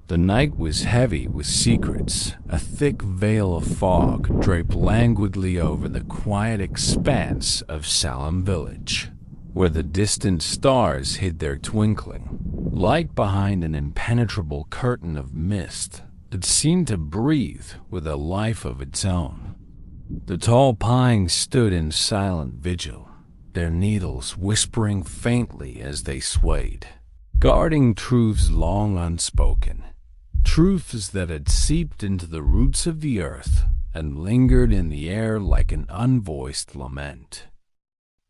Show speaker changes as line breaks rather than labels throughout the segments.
The night was heavy with secrets. A thick veil of fog draped languidly over the quiet expanse of Salem village, where the distant stars hid their twinkling. Light behind an impenetrable curtain of mist, it seemed to breathe with a life of its own. The tall pines stood in silent vigil, their needles whispering faintly as they swayed, guarding truths long unspoken. Truths that had seeped into the roots of the earth and lingered in the air like an unvoiced lament.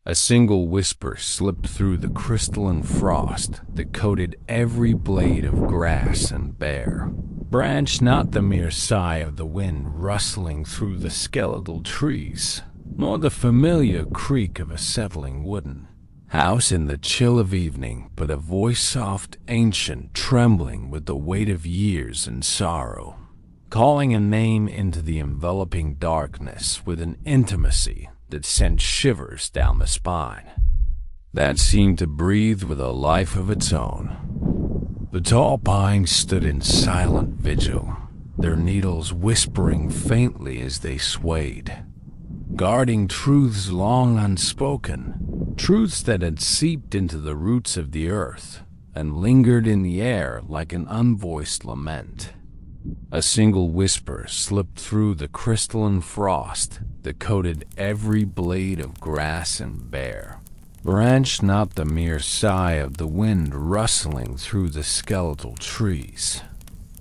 A single whisper slipped through the crystalline frost that coated every blade of grass and bare branch, not the mere sigh of the wind rustling through the skeletal trees, nor the familiar creak of a settling wooden house in the chill of evening, but a voice soft, ancient, trembling with the weight of years and sorrow, calling a name into the enveloping darkness with an intimacy that sent shivers down the spine, that seemed to breathe with a life of its own. The tall pines stood in silent vigil, their needles whispering faintly as they swayed, guarding truths long unspoken, truths that had seeped into the roots of the earth and lingered in the air like an unvoiced lament. A single whisper slipped through the crystalline frost that coated every blade of grass and bare branch, not the mere sigh of the wind rustling through the skeletal trees,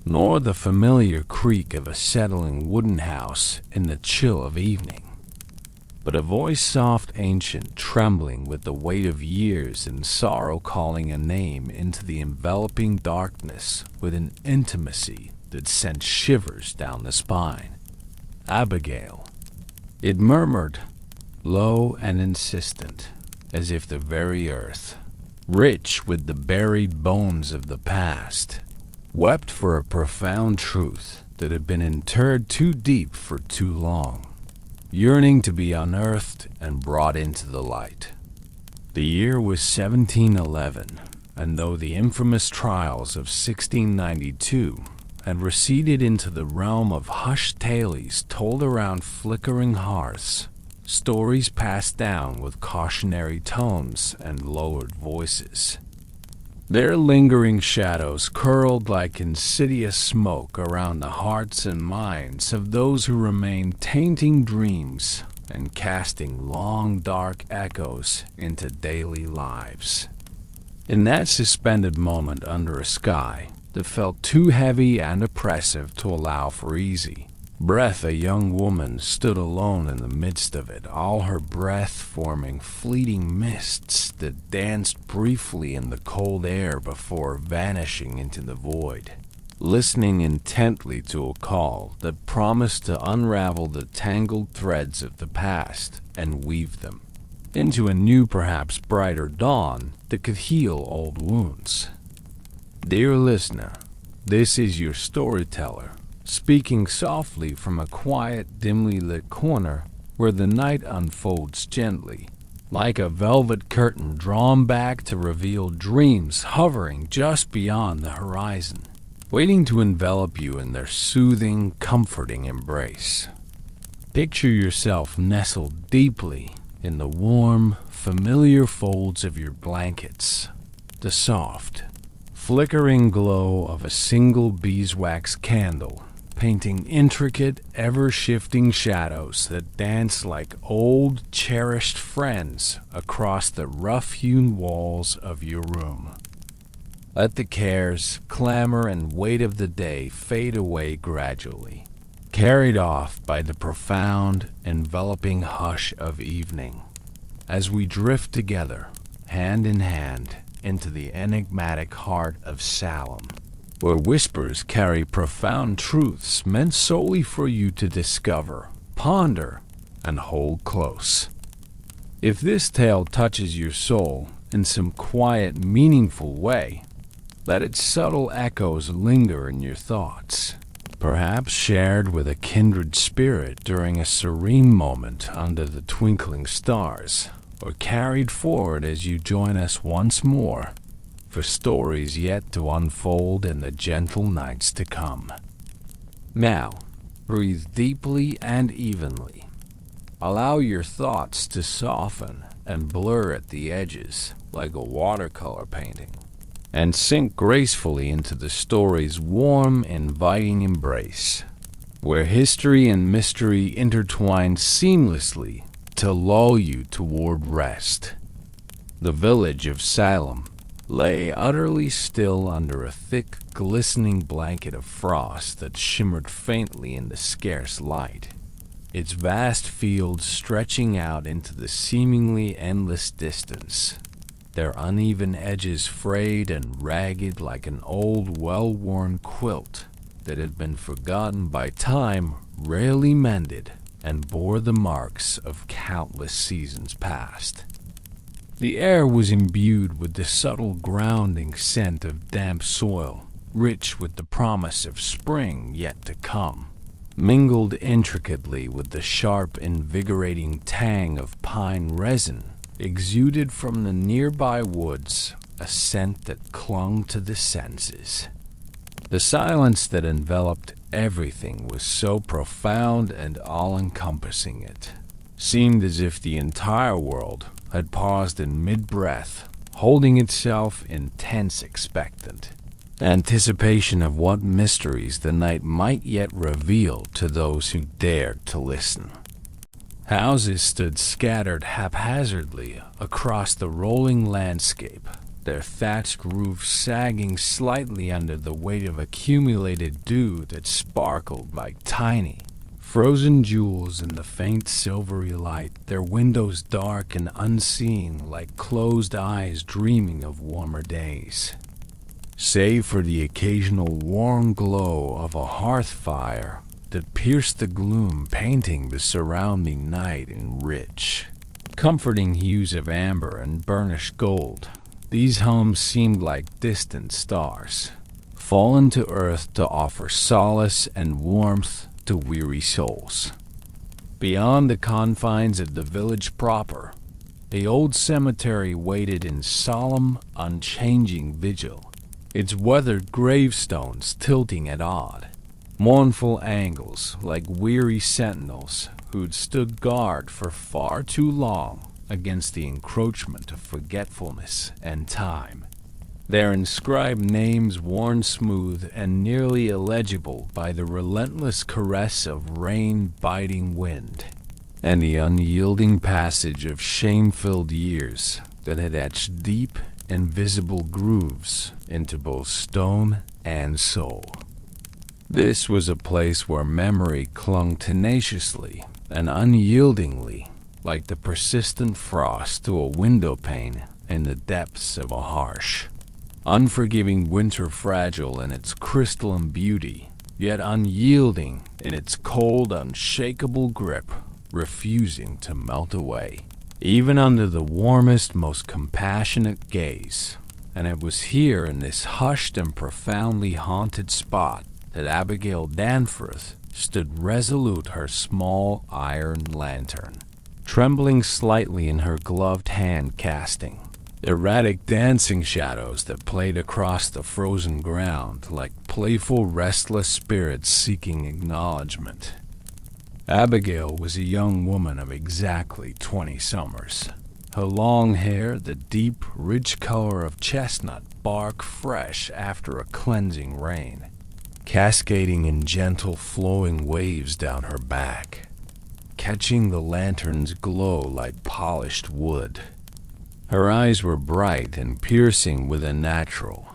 nor the familiar creak of a settling wooden house in the chill of evening, but a voice soft, ancient, trembling with the weight of years and sorrow, calling a name into the enveloping darkness with an intimacy that sent shivers down the spine. Abigail. It murmured, low and insistent, as if the very earth, rich with the buried bones of the past, wept for a profound truth that had been interred too deep for too long, yearning to be unearthed and brought into the light. The year was 1711, and though the infamous trials of 1692 had receded into the realm of hushed tales told around flickering hearths, stories passed down with cautionary tones and lowered voices, their lingering shadows curled like insidious smoke around the hearts and minds of those who remained, tainting dreams and casting long dark echoes into daily lives. In that suspended moment under a sky that felt too heavy and oppressive to allow for easy breath, a young woman stood alone in the midst of it, all her breath forming fleeting mists that danced briefly in the cold air before vanishing into the void, listening intently to a call that promised to unravel the tangled threads of the past and weave them into a new, perhaps brighter dawn that could heal old wounds. Dear listener, this is your storyteller, speaking softly from a quiet, dimly lit corner where the night unfolds gently, like a velvet curtain drawn back to reveal dreams hovering just beyond the horizon, waiting to envelop you in their soothing, comforting embrace. Picture yourself nestled deeply in the warm, familiar folds of your blankets, the soft, flickering glow of a single beeswax candle painting intricate, ever-shifting shadows that dance like old, cherished friends across the rough-hewn walls of your room. Let the cares, clamor, and weight of the day fade away gradually, carried off by the profound, enveloping hush of evening, as we drift together, hand in hand, into the enigmatic heart of Salem, where whispers carry profound truths meant solely for you to discover, ponder, and hold close. If this tale touches your soul in some quiet, meaningful way, let its subtle echoes linger in your thoughts, perhaps shared with a kindred spirit during a serene moment under the twinkling stars, or carried forward as you join us once more for stories yet to unfold in the gentle nights to come. Now, breathe deeply and evenly. Allow your thoughts to soften and blur at the edges like a watercolor painting, and sink gracefully into the story's warm, inviting embrace, where history and mystery intertwine seamlessly to lull you toward rest. The village of Salem lay utterly still under a thick, glistening blanket of frost that shimmered faintly in the scarce light, its vast fields stretching out into the seemingly endless distance, their uneven edges frayed and ragged like an old, well-worn quilt that had been forgotten by time, rarely mended, and bore the marks of countless seasons past. The air was imbued with the subtle grounding scent of damp soil, rich with the promise of spring yet to come, mingled intricately with the sharp, invigorating tang of pine resin, exuded from the nearby woods, a scent that clung to the senses. The silence that enveloped everything was so profound and all-encompassing it seemed as if the entire world had paused in mid-breath, holding itself in tense expectant anticipation of what mysteries the night might yet reveal to those who dared to listen. Houses stood scattered haphazardly across the rolling landscape, their thatched roofs sagging slightly under the weight of accumulated dew that sparkled like tiny, frozen jewels in the faint silvery light, their windows dark and unseeing like closed eyes dreaming of warmer days. Save for the occasional warm glow of a hearth fire that pierced the gloom, painting the surrounding night in rich, comforting hues of amber and burnished gold, these homes seemed like distant stars, fallen to earth to offer solace and warmth to weary souls. Beyond the confines of the village proper, the old cemetery waited in solemn, unchanging vigil, its weathered gravestones tilting at odd, mournful angles like weary sentinels who'd stood guard for far too long against the encroachment of forgetfulness and time, their inscribed names worn smooth and nearly illegible by the relentless caress of rain-biting wind, and the unyielding passage of shame-filled years that had etched deep, invisible grooves into both stone and soul. This was a place where memory clung tenaciously and unyieldingly, like the persistent frost to a window pane in the depths of a harsh, unforgiving winter, fragile in its crystalline beauty, yet unyielding in its cold, unshakable grip, refusing to melt away, even under the warmest, most compassionate gaze. And it was here in this hushed and profoundly haunted spot that Abigail Danforth stood resolute, her small iron lantern trembling slightly in her gloved hand, casting erratic dancing shadows that played across the frozen ground like playful, restless spirits seeking acknowledgement. Abigail was a young woman of exactly 20 summers, her long hair the deep, rich color of chestnut bark fresh after a cleansing rain, cascading in gentle, flowing waves down her back, catching the lantern's glow like polished wood. Her eyes were bright and piercing with a natural,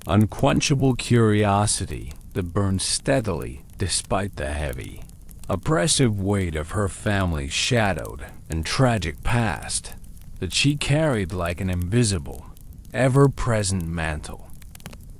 unquenchable curiosity that burned steadily despite the heavy, oppressive weight of her family's shadowed and tragic past that she carried like an invisible, ever-present mantle.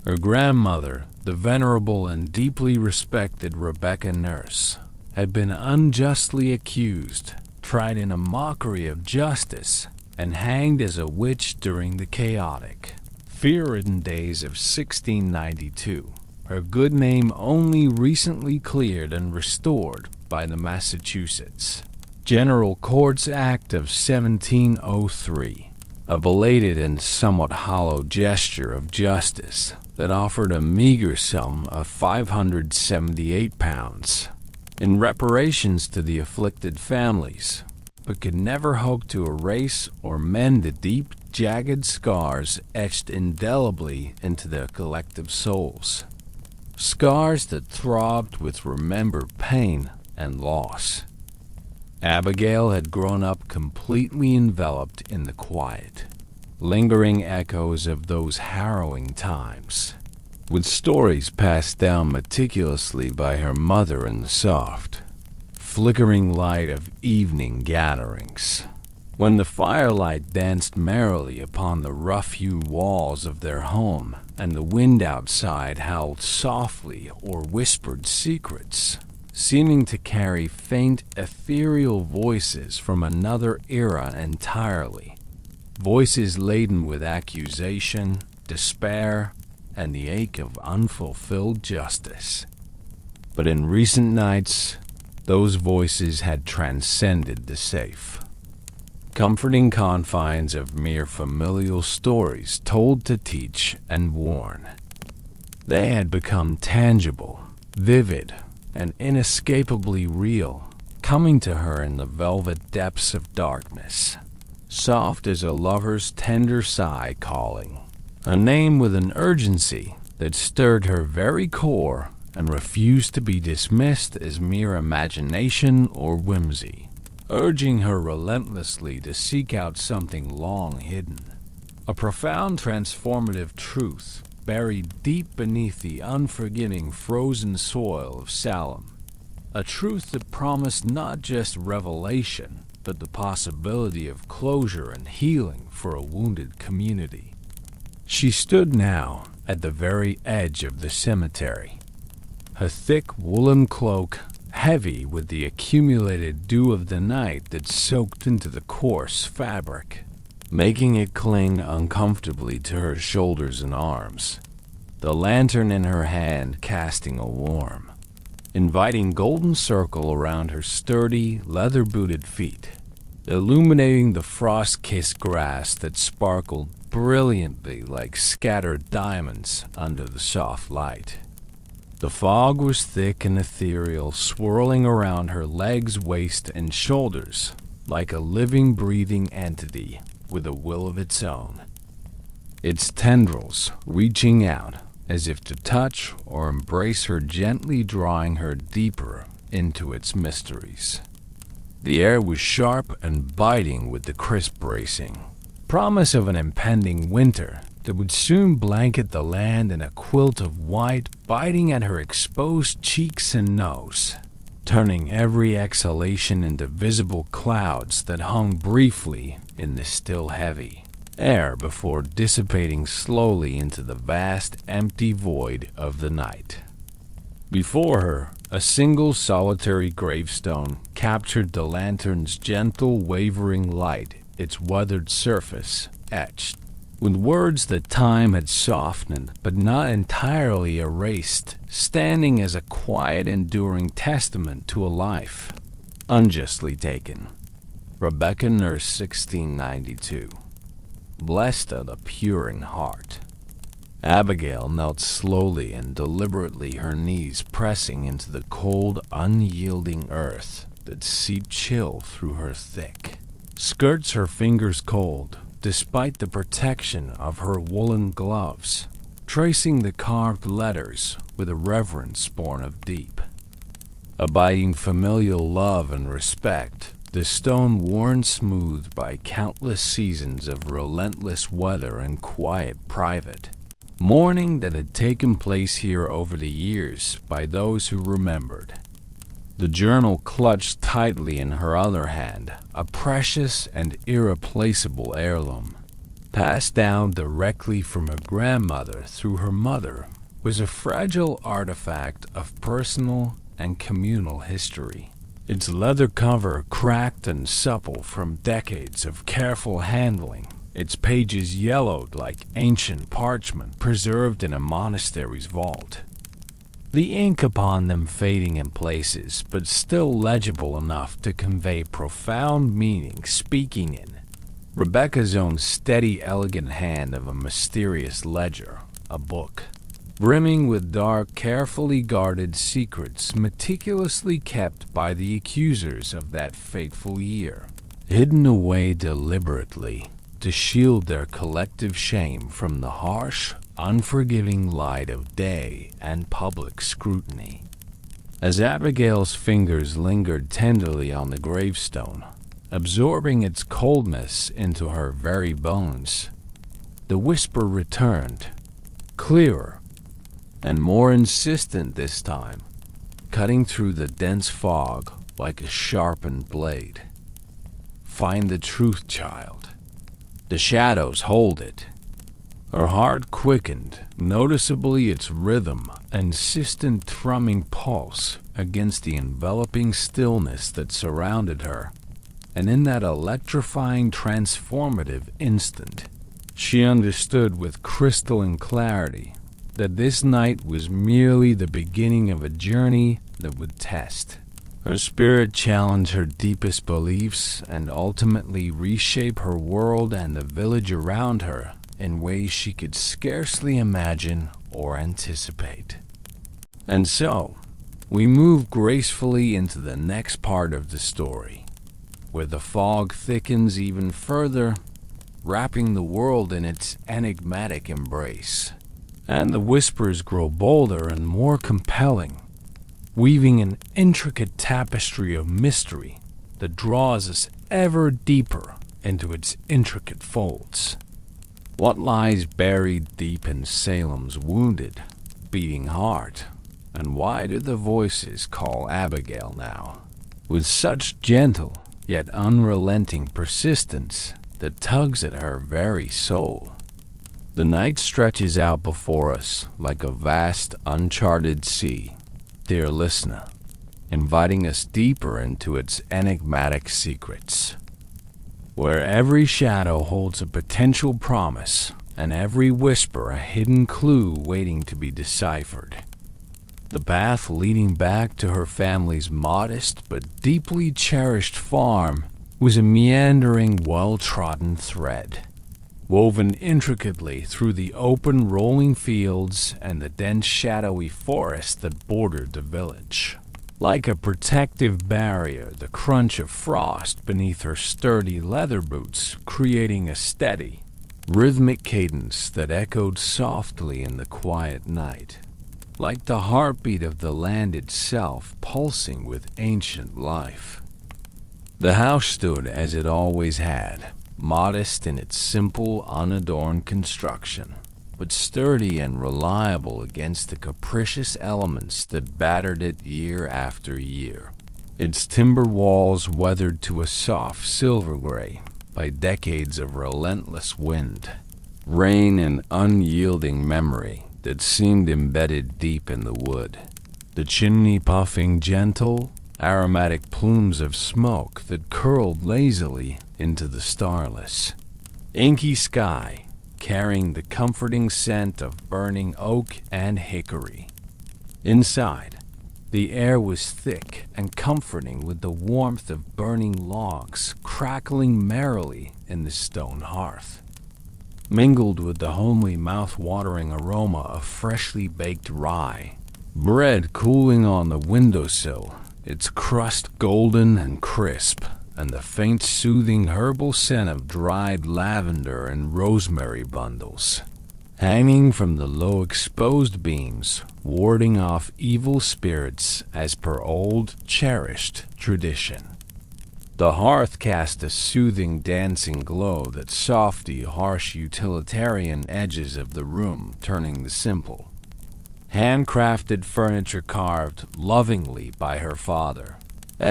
Her grandmother, the venerable and deeply respected Rebecca Nurse, had been unjustly accused, tried in a mockery of justice, and hanged as a witch during the chaotic, fear-ridden days of 1692, her good name only recently cleared and restored by the Massachusetts General Courts Act of 1703. a belated and somewhat hollow gesture of justice that offered a meager sum of £578 in reparations to the afflicted families, but could never hope to erase or mend the deep, jagged scars etched indelibly into their collective souls. Scars that throbbed with remembered pain and loss. Abigail had grown up completely enveloped in the quiet, lingering echoes of those harrowing times, with stories passed down meticulously by her mother in the soft, flickering light of evening gatherings, when the firelight danced merrily upon the rough-hewn walls of their home, and the wind outside howled softly or whispered secrets, seeming to carry faint, ethereal voices from another era entirely, voices laden with accusation, despair, and the ache of unfulfilled justice. But in recent nights, those voices had transcended the safe, comforting confines of mere familial stories told to teach and warn. They had become tangible, vivid, and inescapably real, coming to her in the velvet depths of darkness, soft as a lover's tender sigh calling, a name with an urgency that stirred her very core and refused to be dismissed as mere imagination or whimsy, urging her relentlessly to seek out something long hidden, a profound transformative truth buried deep beneath the unforgiving frozen soil of Salem, a truth that promised not just revelation, but the possibility of closure and healing for a wounded community. She stood now at the very edge of the cemetery, her thick woolen cloak heavy with the accumulated dew of the night that soaked into the coarse fabric, making it cling uncomfortably to her shoulders and arms, the lantern in her hand casting a warm, inviting golden circle around her sturdy, leather-booted feet, illuminating the frost-kissed grass that sparkled brilliantly like scattered diamonds under the soft light. The fog was thick and ethereal, swirling around her legs, waist, and shoulders like a living, breathing entity with a will of its own, its tendrils reaching out as if to touch or embrace her, gently drawing her deeper into its mysteries. The air was sharp and biting with the crisp bracing, promise of an impending winter that would soon blanket the land in a quilt of white, biting at her exposed cheeks and nose, turning every exhalation into visible clouds that hung briefly in the still heavy air before dissipating slowly into the vast, empty void of the night. Before her, a single solitary gravestone captured the lantern's gentle, wavering light, its weathered surface etched with words that time had softened but not entirely erased, standing as a quiet, enduring testament to a life unjustly taken. Rebecca Nurse, 1692. Blessed are the pure in heart. Abigail knelt slowly and deliberately, her knees pressing into the cold, unyielding earth that seeped chill through her thick skirts, her fingers cold, despite the protection of her woolen gloves, tracing the carved letters with a reverence born of deep, abiding familial love and respect, the stone worn smooth by countless seasons of relentless weather and quiet private mourning that had taken place here over the years by those who remembered. The journal clutched tightly in her other hand, a precious and irreplaceable heirloom, passed down directly from her grandmother through her mother, was a fragile artifact of personal and communal history. Its leather cover cracked and supple from decades of careful handling, its pages yellowed like ancient parchment preserved in a monastery's vault, the ink upon them fading in places, but still legible enough to convey profound meaning, speaking in Rebecca's own steady, elegant hand of a mysterious ledger, a book, brimming with dark, carefully guarded secrets meticulously kept by the accusers of that fateful year, hidden away deliberately to shield their collective shame from the harsh, unforgiving light of day and public scrutiny. As Abigail's fingers lingered tenderly on the gravestone, absorbing its coldness into her very bones, the whisper returned, clearer and more insistent this time, cutting through the dense fog like a sharpened blade. Find the truth, child. The shadows hold it. Her heart quickened, noticeably its rhythm, insistent thrumming pulse against the enveloping stillness that surrounded her. And in that electrifying, transformative instant, she understood with crystalline clarity that this night was merely the beginning of a journey that would test. Her spirit challenge her deepest beliefs and ultimately reshape her world and the village around her in ways she could scarcely imagine or anticipate. And so, we move gracefully into the next part of the story, where the fog thickens even further, wrapping the world in its enigmatic embrace, and the whispers grow bolder and more compelling, weaving an intricate tapestry of mystery that draws us ever deeper into its intricate folds. What lies buried deep in Salem's wounded, beating heart, and why do the voices call Abigail now, with such gentle yet unrelenting persistence that tugs at her very soul? The night stretches out before us like a vast, uncharted sea, dear listener, inviting us deeper into its enigmatic secrets, where every shadow holds a potential promise and every whisper a hidden clue waiting to be deciphered. The path leading back to her family's modest but deeply cherished farm was a meandering, well-trodden thread, woven intricately through the open, rolling fields and the dense, shadowy forest that bordered the village. Like a protective barrier, the crunch of frost beneath her sturdy leather boots creating a steady, rhythmic cadence that echoed softly in the quiet night, like the heartbeat of the land itself pulsing with ancient life. The house stood as it always had, modest in its simple, unadorned construction, but sturdy and reliable against the capricious elements that battered it year after year. Its timber walls weathered to a soft silver gray by decades of relentless wind, rain, and unyielding memory that seemed embedded deep in the wood. The chimney puffing gentle, aromatic plumes of smoke that curled lazily into the starless, inky sky, carrying the comforting scent of burning oak and hickory. Inside, the air was thick and comforting with the warmth of burning logs crackling merrily in the stone hearth, mingled with the homely mouth-watering aroma of freshly baked rye, bread cooling on the windowsill, its crust golden and crisp, and the faint soothing herbal scent of dried lavender and rosemary bundles, hanging from the low exposed beams, warding off evil spirits as per old, cherished tradition. The hearth cast a soothing, dancing glow that softened the harsh utilitarian edges of the room, turning the simple, handcrafted furniture carved lovingly by her father,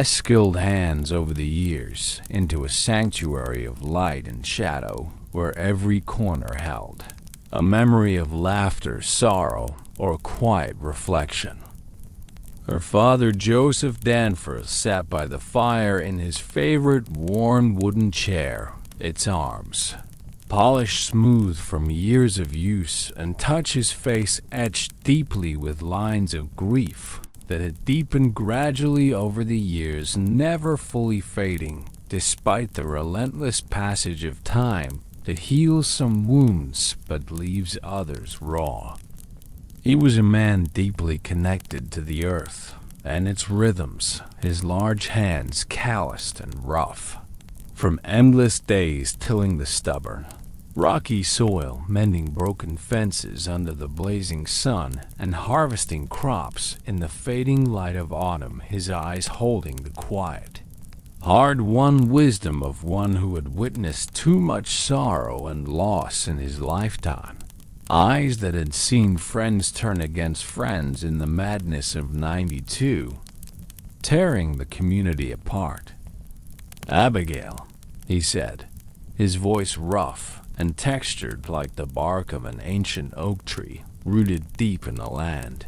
skilled hands over the years, into a sanctuary of light and shadow where every corner held a memory of laughter, sorrow, or quiet reflection. Her father, Joseph Danforth, sat by the fire in his favorite worn wooden chair, its arms polished smooth from years of use, and touched his face etched deeply with lines of grief that had deepened gradually over the years, never fully fading despite the relentless passage of time that heals some wounds but leaves others raw. He was a man deeply connected to the earth and its rhythms, his large hands calloused and rough. From endless days tilling the stubborn, rocky soil, mending broken fences under the blazing sun, and harvesting crops in the fading light of autumn, his eyes holding the quiet, hard-won wisdom of one who had witnessed too much sorrow and loss in his lifetime. Eyes that had seen friends turn against friends in the madness of '92, tearing the community apart. "Abigail," he said, his voice rough and textured like the bark of an ancient oak tree rooted deep in the land,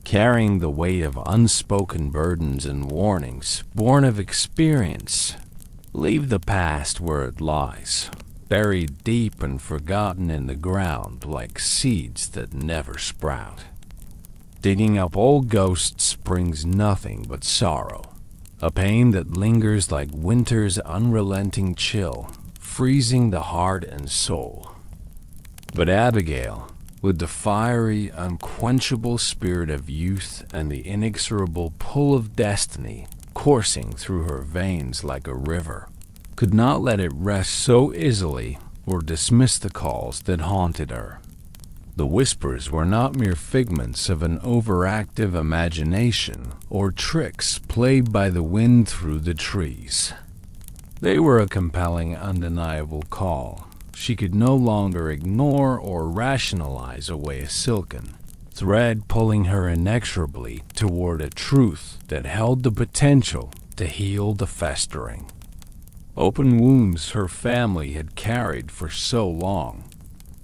carrying the weight of unspoken burdens and warnings born of experience. "Leave the past where it lies, buried deep and forgotten in the ground like seeds that never sprout. Digging up old ghosts brings nothing but sorrow, a pain that lingers like winter's unrelenting chill, freezing the heart and soul." But Abigail, with the fiery, unquenchable spirit of youth and the inexorable pull of destiny coursing through her veins like a river, could not let it rest so easily or dismiss the calls that haunted her. The whispers were not mere figments of an overactive imagination or tricks played by the wind through the trees. They were a compelling, undeniable call. She could no longer ignore or rationalize away a silken thread pulling her inexorably toward a truth that held the potential to heal the festering open wounds her family had carried for so long,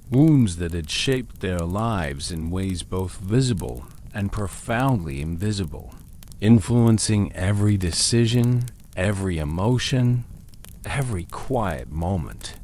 wounds that had shaped their lives in ways both visible and profoundly invisible, influencing every decision, every emotion, every quiet moment.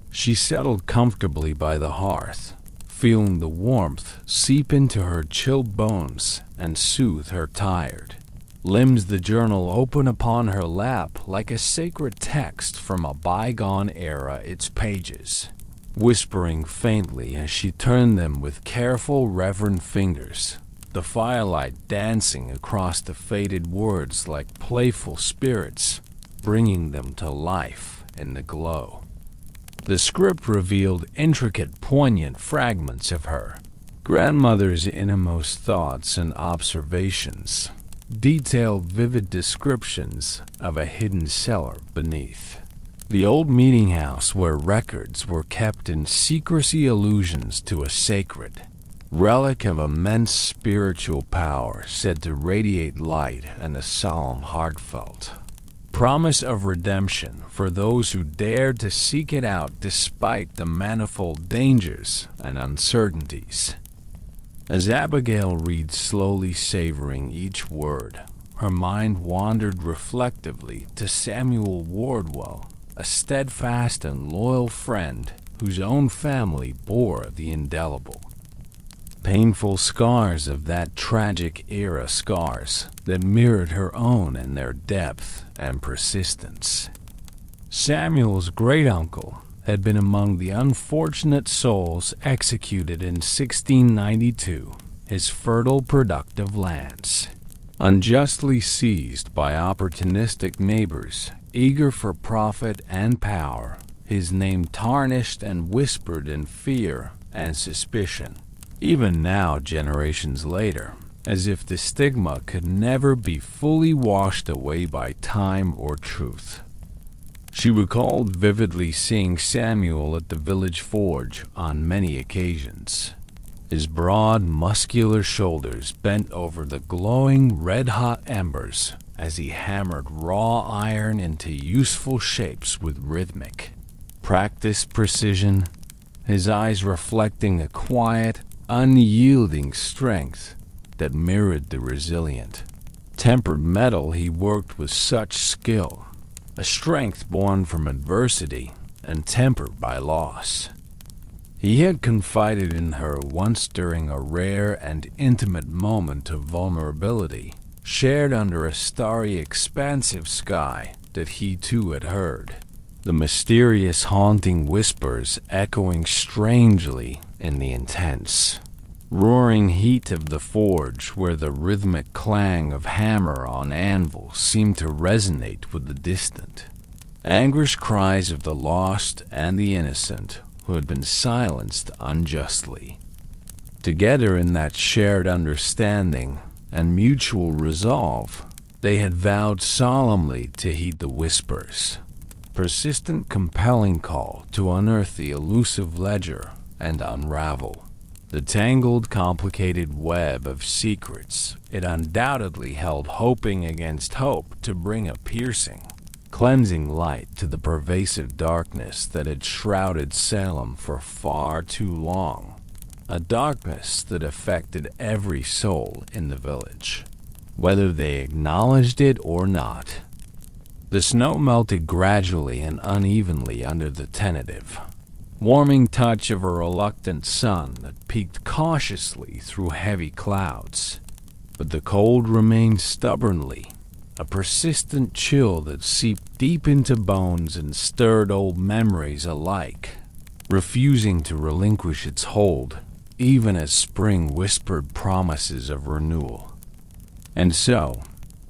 She settled comfortably by the hearth, feeling the warmth seep into her chilled bones and soothe her tired limbs, the journal open upon her lap like a sacred text from a bygone era, its pages whispering faintly as she turned them with careful, reverent fingers, the firelight dancing across the faded words like playful spirits, bringing them to life in the glow. The script revealed intricate, poignant fragments of her grandmother's innermost thoughts and observations, detailed, vivid descriptions of a hidden cellar beneath the old meeting house where records were kept in secrecy, allusions to a sacred relic of immense spiritual power said to radiate light and a solemn, heartfelt promise of redemption for those who dared to seek it out despite the manifold dangers and uncertainties. As Abigail read, slowly savoring each word, her mind wandered reflectively to Samuel Wardwell, a steadfast and loyal friend whose own family bore the indelible, painful scars of that tragic era, scars that mirrored her own in their depth and persistence. Samuel's great-uncle had been among the unfortunate souls executed in 1692, his fertile, productive lands, unjustly seized by opportunistic neighbors eager for profit and power, his name tarnished and whispered in fear and suspicion. Even now, generations later, as if the stigma could never be fully washed away by time or truth. She recalled vividly seeing Samuel at the village forge on many occasions, his broad, muscular shoulders bent over the glowing, red-hot embers as he hammered raw iron into useful shapes with rhythmic, practiced precision, his eyes reflecting a quiet, unyielding strength that mirrored the resilient, tempered metal he worked with such skill, a strength born from adversity and tempered by loss. He had confided in her once during a rare and intimate moment of vulnerability, shared under a starry, expansive sky that he too had heard, the mysterious haunting whispers echoing strangely in the intense, roaring heat of the forge, where the rhythmic clang of hammer on anvil seemed to resonate with the distant, anguished cries of the lost and the innocent who had been silenced unjustly. Together in that shared understanding and mutual resolve, they had vowed solemnly to heed the whispers, persistent compelling call to unearth the elusive ledger and unravel the tangled, complicated web of secrets it undoubtedly held, hoping against hope to bring a piercing, cleansing light to the pervasive darkness that had shrouded Salem for far too long, a darkness that affected every soul in the village, whether they acknowledged it or not. The snow melted gradually and unevenly under the tentative, warming touch of a reluctant sun that peeked cautiously through heavy clouds, but the cold remained stubbornly, a persistent chill that seeped deep into bones and stirred old memories alike, refusing to relinquish its hold, even as spring whispered promises of renewal. And so,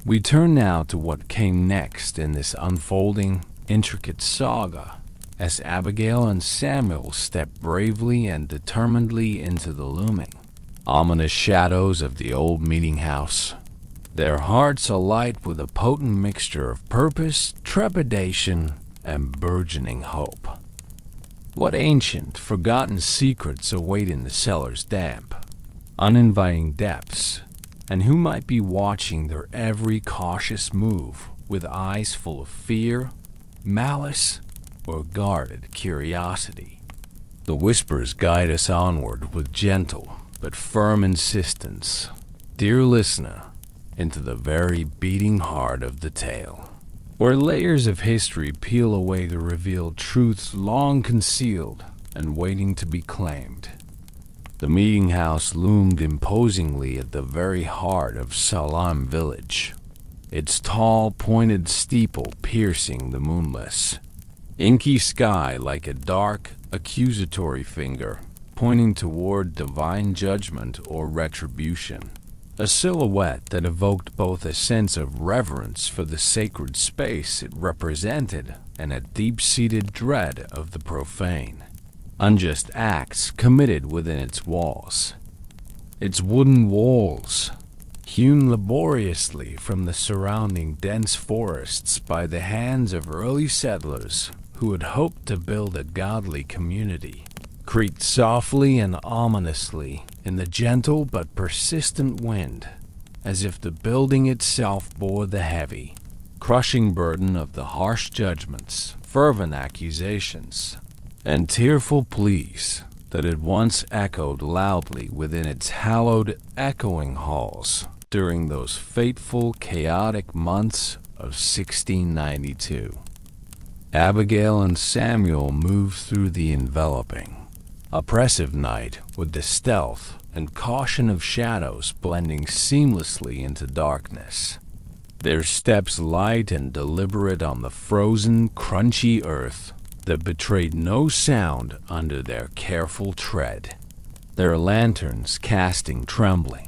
we turn now to what came next in this unfolding, intricate saga, as Abigail and Samuel stepped bravely and determinedly into the looming, ominous shadows of the old meeting house, their hearts alight with a potent mixture of purpose, trepidation, and burgeoning hope. What ancient, forgotten secrets await in the cellar's damp, uninviting depths, and who might be watching their every cautious move with eyes full of fear, malice, or guarded curiosity? The whispers guide us onward with gentle but firm insistence, dear listener, into the very beating heart of the tale, where layers of history peel away the revealed truths long concealed and waiting to be claimed. The meeting house loomed imposingly at the very heart of Salem village, its tall, pointed steeple piercing the moonless, inky sky like a dark, accusatory finger pointing toward divine judgment or retribution. A silhouette that evoked both a sense of reverence for the sacred space it represented and a deep-seated dread of the profane, unjust acts committed within its walls. Its wooden walls, hewn laboriously from the surrounding dense forests by the hands of early settlers who had hoped to build a godly community, creaked softly and ominously in the gentle but persistent wind, as if the building itself bore the heavy, crushing burden of the harsh judgments, fervent accusations, and tearful pleas that had once echoed loudly within its hallowed, echoing halls during those fateful, chaotic months of 1692. Abigail and Samuel moved through the enveloping, oppressive night with the stealth and caution of shadows blending seamlessly into darkness, their steps light and deliberate on the frozen, crunchy earth that betrayed no sound under their careful tread, their lanterns casting trembling,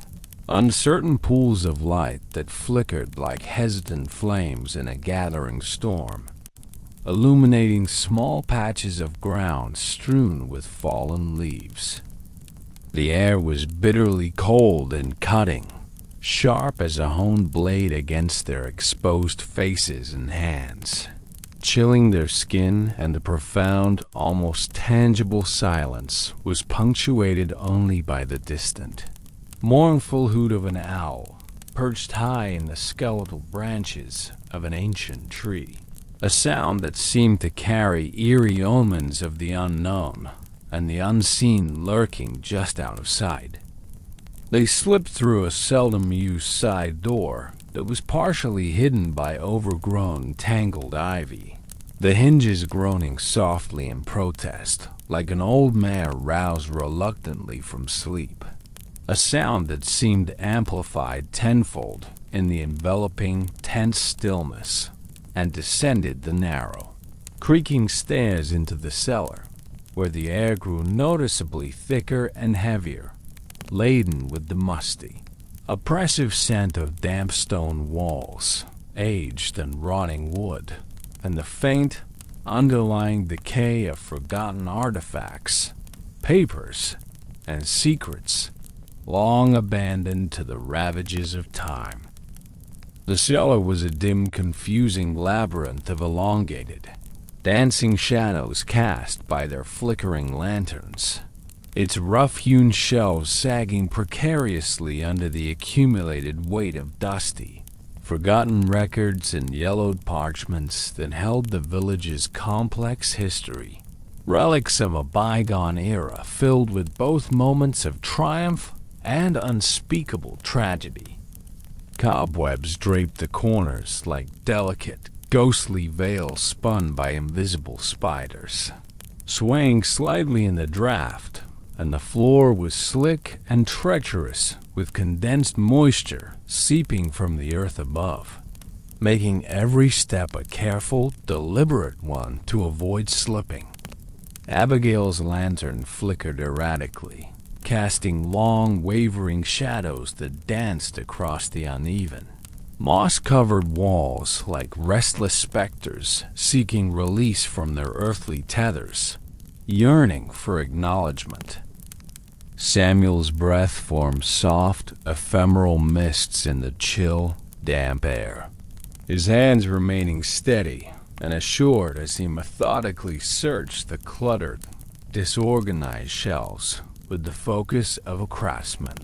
uncertain pools of light that flickered like hesitant flames in a gathering storm, illuminating small patches of ground strewn with fallen leaves. The air was bitterly cold and cutting, sharp as a honed blade against their exposed faces and hands, chilling their skin, and the profound, almost tangible silence was punctuated only by the distant, mournful hoot of an owl perched high in the skeletal branches of an ancient tree, a sound that seemed to carry eerie omens of the unknown and the unseen lurking just out of sight. They slipped through a seldom-used side door that was partially hidden by overgrown, tangled ivy, the hinges groaning softly in protest, like an old mare roused reluctantly from sleep, a sound that seemed amplified tenfold in the enveloping, tense stillness. and descended the narrow, creaking stairs into the cellar, where the air grew noticeably thicker and heavier, laden with the musty, oppressive scent of damp stone walls, aged and rotting wood, and the faint, underlying decay of forgotten artifacts, papers, and secrets long abandoned to the ravages of time. The cellar was a dim, confusing labyrinth of elongated, dancing shadows cast by their flickering lanterns, its rough-hewn shelves sagging precariously under the accumulated weight of dusty, forgotten records and yellowed parchments that held the village's complex history, relics of a bygone era filled with both moments of triumph and unspeakable tragedy. Cobwebs draped the corners like delicate, ghostly veils spun by invisible spiders, swaying slightly in the draft, and the floor was slick and treacherous with condensed moisture seeping from the earth above, making every step a careful, deliberate one to avoid slipping. Abigail's lantern flickered erratically, casting long, wavering shadows that danced across the uneven, moss-covered walls like restless specters seeking release from their earthly tethers, yearning for acknowledgement. Samuel's breath formed soft, ephemeral mists in the chill, damp air, his hands remaining steady and assured as he methodically searched the cluttered, disorganized shelves with the focus of a craftsman,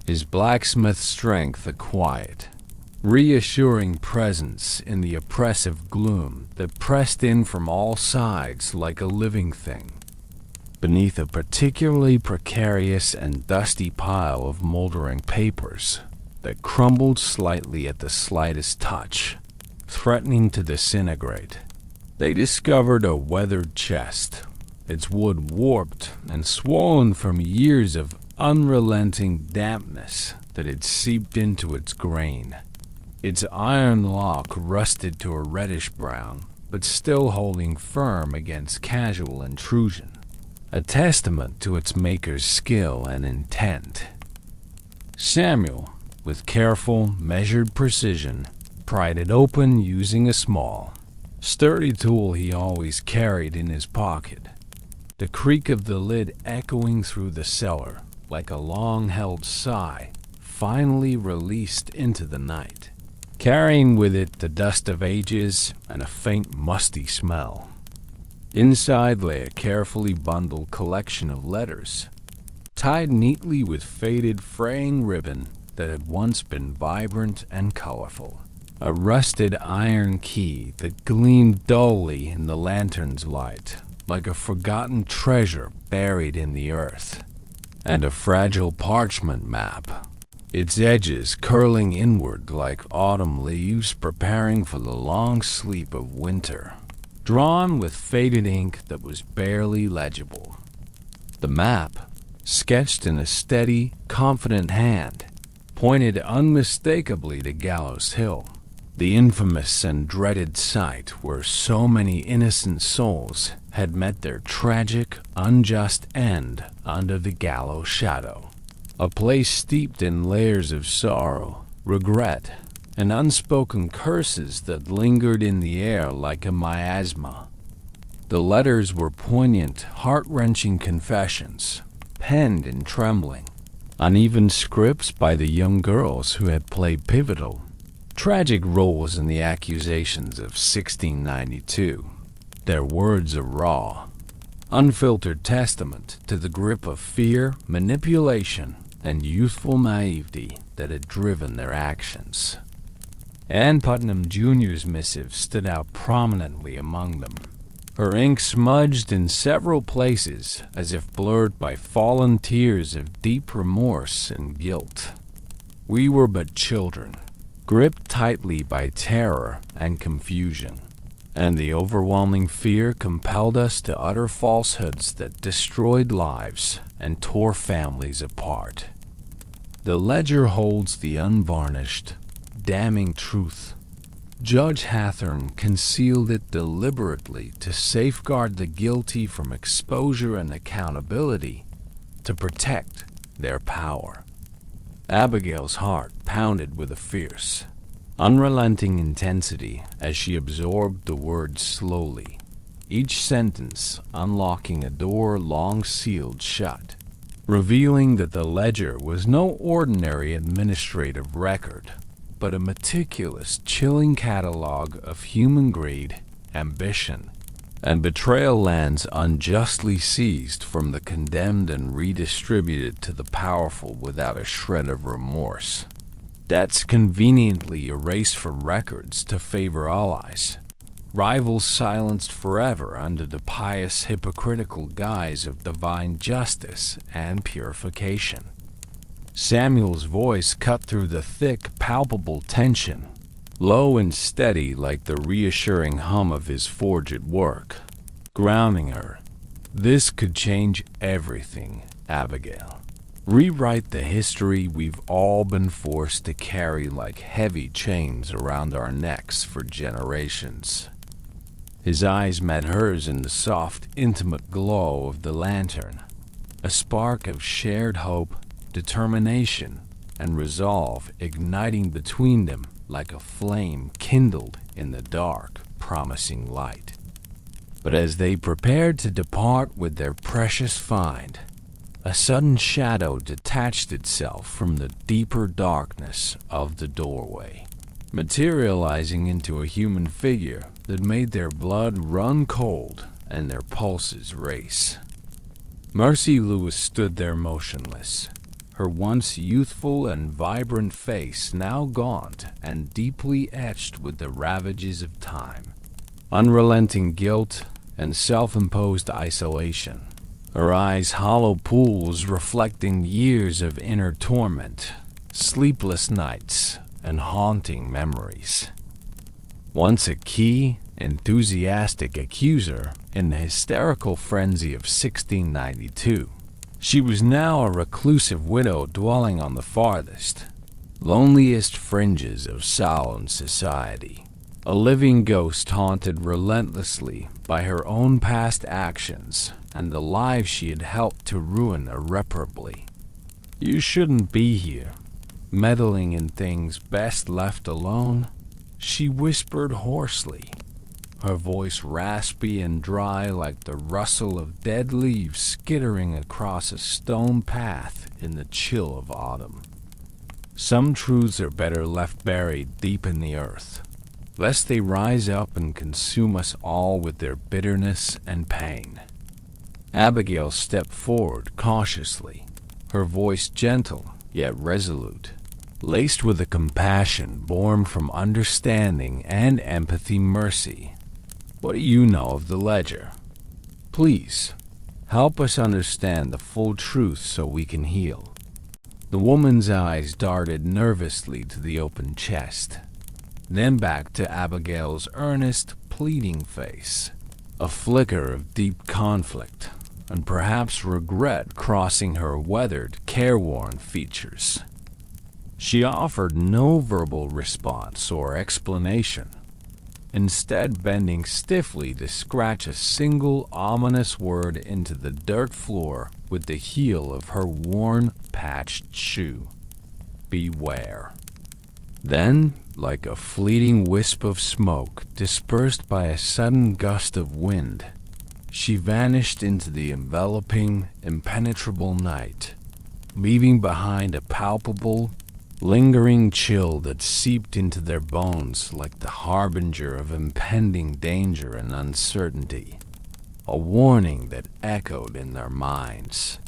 his blacksmith strength a quiet, reassuring presence in the oppressive gloom that pressed in from all sides like a living thing. Beneath a particularly precarious and dusty pile of moldering papers that crumbled slightly at the slightest touch, threatening to disintegrate, they discovered a weathered chest, its wood warped and swollen from years of unrelenting dampness that had seeped into its grain, its iron lock rusted to a reddish brown, but still holding firm against casual intrusion, a testament to its maker's skill and intent. Samuel, with careful, measured precision, pried it open using a small, sturdy tool he always carried in his pocket, the creak of the lid echoing through the cellar like a long-held sigh finally released into the night, carrying with it the dust of ages and a faint musty smell. Inside lay a carefully bundled collection of letters, tied neatly with faded fraying ribbon that had once been vibrant and colorful, a rusted iron key that gleamed dully in the lantern's light like a forgotten treasure buried in the earth, and a fragile parchment map, its edges curling inward like autumn leaves preparing for the long sleep of winter, drawn with faded ink that was barely legible. The map, sketched in a steady, confident hand, pointed unmistakably to Gallows Hill, the infamous and dreaded site where so many innocent souls had met their tragic, unjust end under the gallows shadow. A place steeped in layers of sorrow, regret, and unspoken curses that lingered in the air like a miasma. The letters were poignant, heart-wrenching confessions, penned in trembling, uneven scripts by the young girls who had played pivotal, tragic roles in the accusations of 1692. Their words a raw, unfiltered testament to the grip of fear, manipulation, and youthful naivety that had driven their actions. Ann Putnam Jr.'s missive stood out prominently among them, her ink smudged in several places as if blurred by fallen tears of deep remorse and guilt. We were but children, gripped tightly by terror and confusion, and the overwhelming fear compelled us to utter falsehoods that destroyed lives and tore families apart. The ledger holds the unvarnished, damning truth. Judge Hathorne concealed it deliberately to safeguard the guilty from exposure and accountability, to protect their power. Abigail's heart pounded with a fierce, unrelenting intensity as she absorbed the words slowly, each sentence unlocking a door long sealed shut, revealing that the ledger was no ordinary administrative record, but a meticulous, chilling catalog of human greed, ambition, and betrayal, lands unjustly seized from the condemned and redistributed to the powerful without a shred of remorse. Debts conveniently erased from records to favor allies, rivals silenced forever under the pious, hypocritical guise of divine justice and purification. Samuel's voice cut through the thick, palpable tension, low and steady like the reassuring hum of his forged work, grounding her. This could change everything, Abigail. Rewrite the history we've all been forced to carry like heavy chains around our necks for generations. His eyes met hers in the soft, intimate glow of the lantern, a spark of shared hope, determination, and resolve igniting between them like a flame kindled in the dark, promising light. But as they prepared to depart with their precious find, a sudden shadow detached itself from the deeper darkness of the doorway, materializing into a human figure that made their blood run cold and their pulses race. Mercy Lewis stood there motionless, her once youthful and vibrant face now gaunt and deeply etched with the ravages of time, unrelenting guilt and self-imposed isolation, her eyes hollow pools reflecting years of inner torment, sleepless nights, and haunting memories. Once a key, enthusiastic accuser in the hysterical frenzy of 1692, she was now a reclusive widow dwelling on the farthest, loneliest fringes of Salem society, a living ghost haunted relentlessly by her own past actions and the lives she had helped to ruin irreparably. "You shouldn't be here, meddling in things best left alone," she whispered hoarsely, her voice raspy and dry like the rustle of dead leaves skittering across a stone path in the chill of autumn. "Some truths are better left buried deep in the earth, lest they rise up and consume us all with their bitterness and pain." Abigail stepped forward cautiously, her voice gentle yet resolute, laced with a compassion born from understanding and empathy. "Mercy, what do you know of the ledger? Please, help us understand the full truth so we can heal." The woman's eyes darted nervously to the open chest, then back to Abigail's earnest, pleading face, a flicker of deep conflict and perhaps regret crossing her weathered, careworn features. She offered no verbal response or explanation, instead bending stiffly to scratch a single ominous word into the dirt floor with the heel of her worn, patched shoe. "Beware." Then, like a fleeting wisp of smoke dispersed by a sudden gust of wind, she vanished into the enveloping, impenetrable night, leaving behind a palpable, lingering chill that seeped into their bones like the harbinger of impending danger and uncertainty, a warning that echoed in their minds.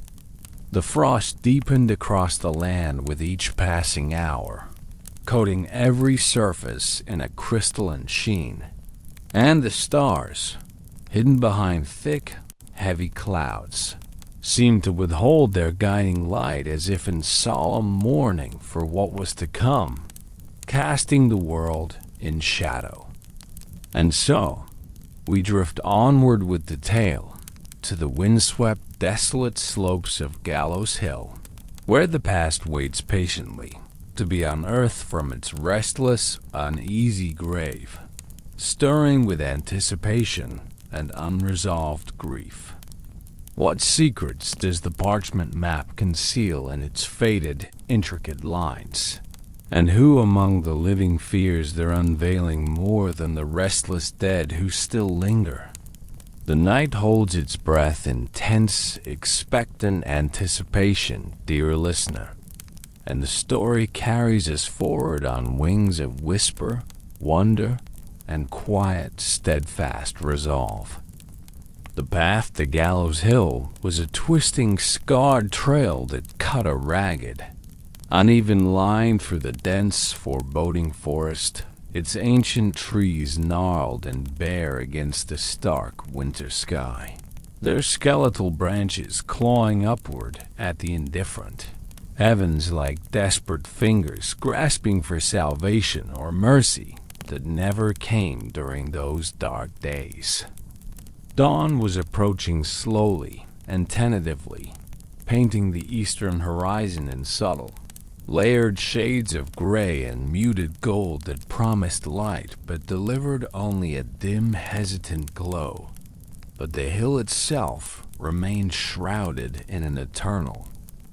The frost deepened across the land with each passing hour, coating every surface in a crystalline sheen, and the stars, hidden behind thick, heavy clouds, seemed to withhold their guiding light as if in solemn mourning for what was to come, casting the world in shadow. And so, we drift onward with the tale to the windswept, desolate slopes of Gallows Hill, where the past waits patiently to be unearthed from its restless, uneasy grave, stirring with anticipation and unresolved grief. What secrets does the parchment map conceal in its faded, intricate lines? And who among the living fears their unveiling more than the restless dead who still linger? The night holds its breath in tense, expectant anticipation, dear listener, and the story carries us forward on wings of whisper, wonder, and quiet, steadfast resolve. The path to Gallows Hill was a twisting, scarred trail that cut a ragged, uneven line through the dense, foreboding forest, its ancient trees gnarled and bare against the stark winter sky, their skeletal branches clawing upward at the indifferent. Heavens like desperate fingers grasping for salvation or mercy that never came during those dark days. Dawn was approaching slowly and tentatively, painting the eastern horizon in subtle, layered shades of gray and muted gold that promised light but delivered only a dim, hesitant glow. But the hill itself remained shrouded in an eternal,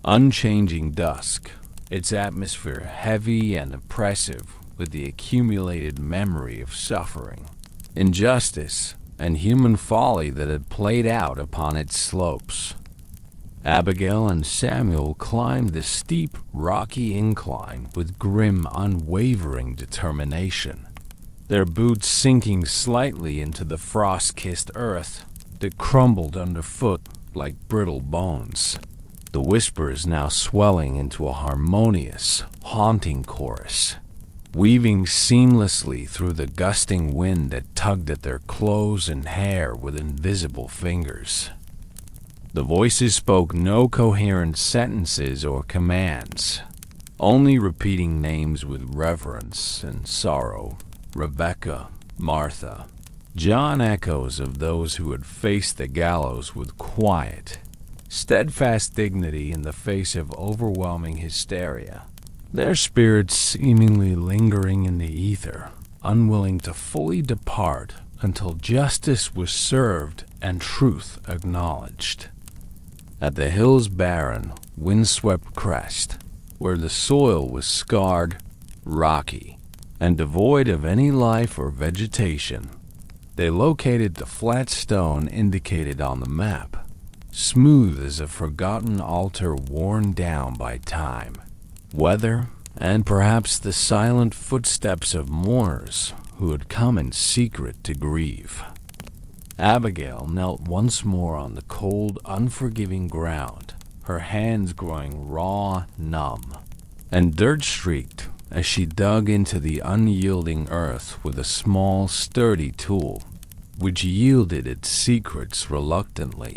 unchanging dusk, its atmosphere heavy and oppressive with the accumulated memory of suffering, injustice, and human folly that had played out upon its slopes. Abigail and Samuel climbed the steep, rocky incline with grim, unwavering determination, their boots sinking slightly into the frost-kissed earth that crumbled underfoot like brittle bones, the whispers now swelling into a harmonious, haunting chorus, weaving seamlessly through the gusting wind that tugged at their clothes and hair with invisible fingers. The voices spoke no coherent sentences or commands, only repeating names with reverence and sorrow. Rebecca, Martha, John, echoes of those who had faced the gallows with quiet, steadfast dignity in the face of overwhelming hysteria, their spirits seemingly lingering in the ether, unwilling to fully depart until justice was served and truth acknowledged. At the hill's barren, windswept crest, where the soil was scarred, rocky, and devoid of any life or vegetation, they located the flat stone indicated on the map, smooth as a forgotten altar worn down by time, weather, and perhaps the silent footsteps of mourners who had come in secret to grieve. Abigail knelt once more on the cold, unforgiving ground, her hands growing raw, numb, and dirt-streaked as she dug into the unyielding earth with a small, sturdy tool, which yielded its secrets reluctantly,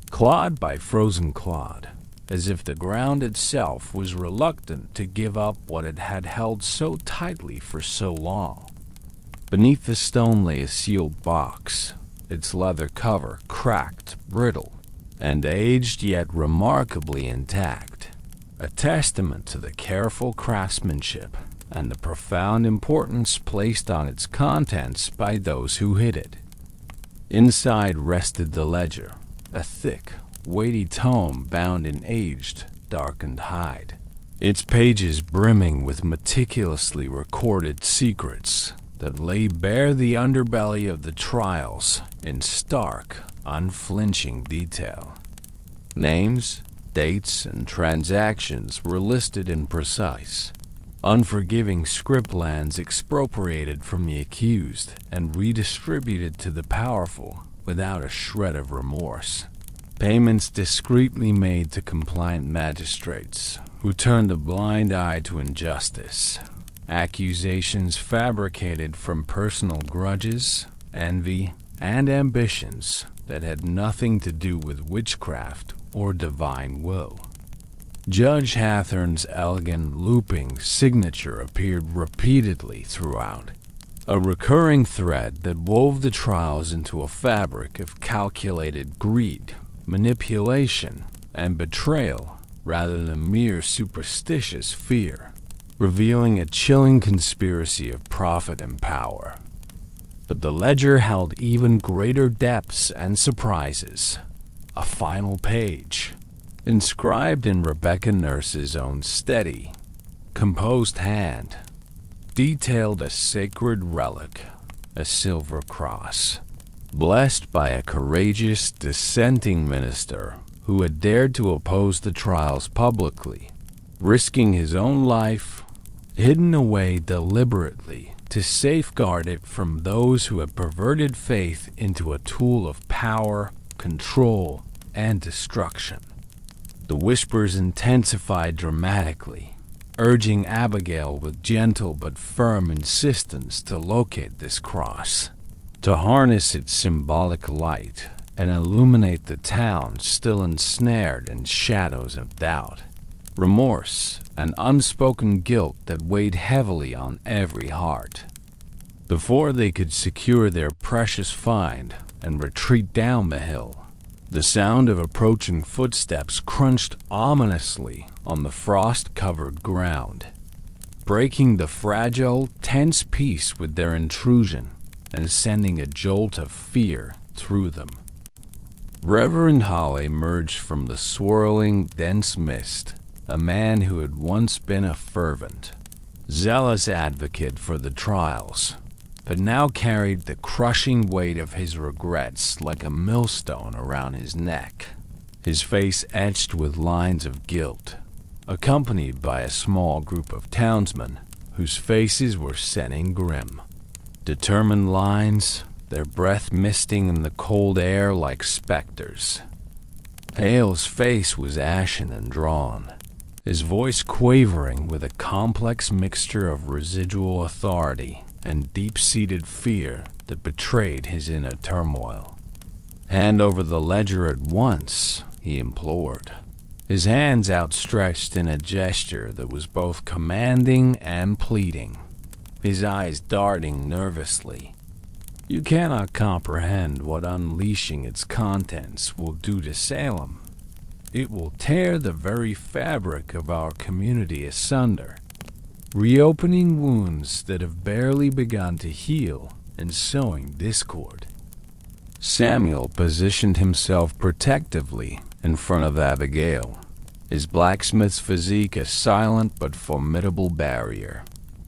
clod by frozen clod, as if the ground itself was reluctant to give up what it had held so tightly for so long. Beneath the stone lay a sealed box, its leather cover cracked, brittle, and aged yet remarkably intact, a testament to the careful craftsmanship and the profound importance placed on its contents by those who hid it. Inside rested the ledger, a thick, weighty tome bound in aged, darkened hide, its pages brimming with meticulously recorded secrets that lay bare the underbelly of the trials in stark, unflinching detail. Names, dates, and transactions were listed in precise, unforgiving scriptlands expropriated from the accused and redistributed to the powerful without a shred of remorse. Payments discreetly made to compliant magistrates who turned a blind eye to injustice. Accusations fabricated from personal grudges, envy, and ambitions that had nothing to do with witchcraft or divine will. Judge Hathorne's elegant looping signature appeared repeatedly throughout, a recurring thread that wove the trials into a fabric of calculated greed, manipulation, and betrayal rather than mere superstitious fear. revealing a chilling conspiracy of profit and power. But the ledger held even greater depths and surprises. A final page, inscribed in Rebecca Nurse's own steady, composed hand, detailed a sacred relic, a silver cross, blessed by a courageous dissenting minister who had dared to oppose the trials publicly, risking his own life, hidden away deliberately to safeguard it from those who had perverted faith into a tool of power, control, and destruction. The whispers intensified dramatically, urging Abigail with gentle but firm insistence to locate this cross, to harness its symbolic light and illuminate the town still ensnared in shadows of doubt, remorse, and unspoken guilt that weighed heavily on every heart. Before they could secure their precious find and retreat down the hill, the sound of approaching footsteps crunched ominously on the frost-covered ground, breaking the fragile, tense peace with their intrusion and sending a jolt of fear through them. Reverend Hall emerged from the swirling, dense mist, a man who had once been a fervent, zealous advocate for the trials, but now carried the crushing weight of his regrets like a millstone around his neck, his face etched with lines of guilt, accompanied by a small group of townsmen whose faces were set in grim, determined lines, their breath misting in the cold air like specters. Hale's face was ashen and drawn, his voice quavering with a complex mixture of residual authority and deep-seated fear that betrayed his inner turmoil. "Hand over the ledger at once," he implored, his hands outstretched in a gesture that was both commanding and pleading, his eyes darting nervously. "You cannot comprehend what unleashing its contents will do to Salem. It will tear the very fabric of our community asunder, reopening wounds that have barely begun to heal and sowing discord." Samuel positioned himself protectively in front of Abigail, his blacksmith's physique a silent but formidable barrier,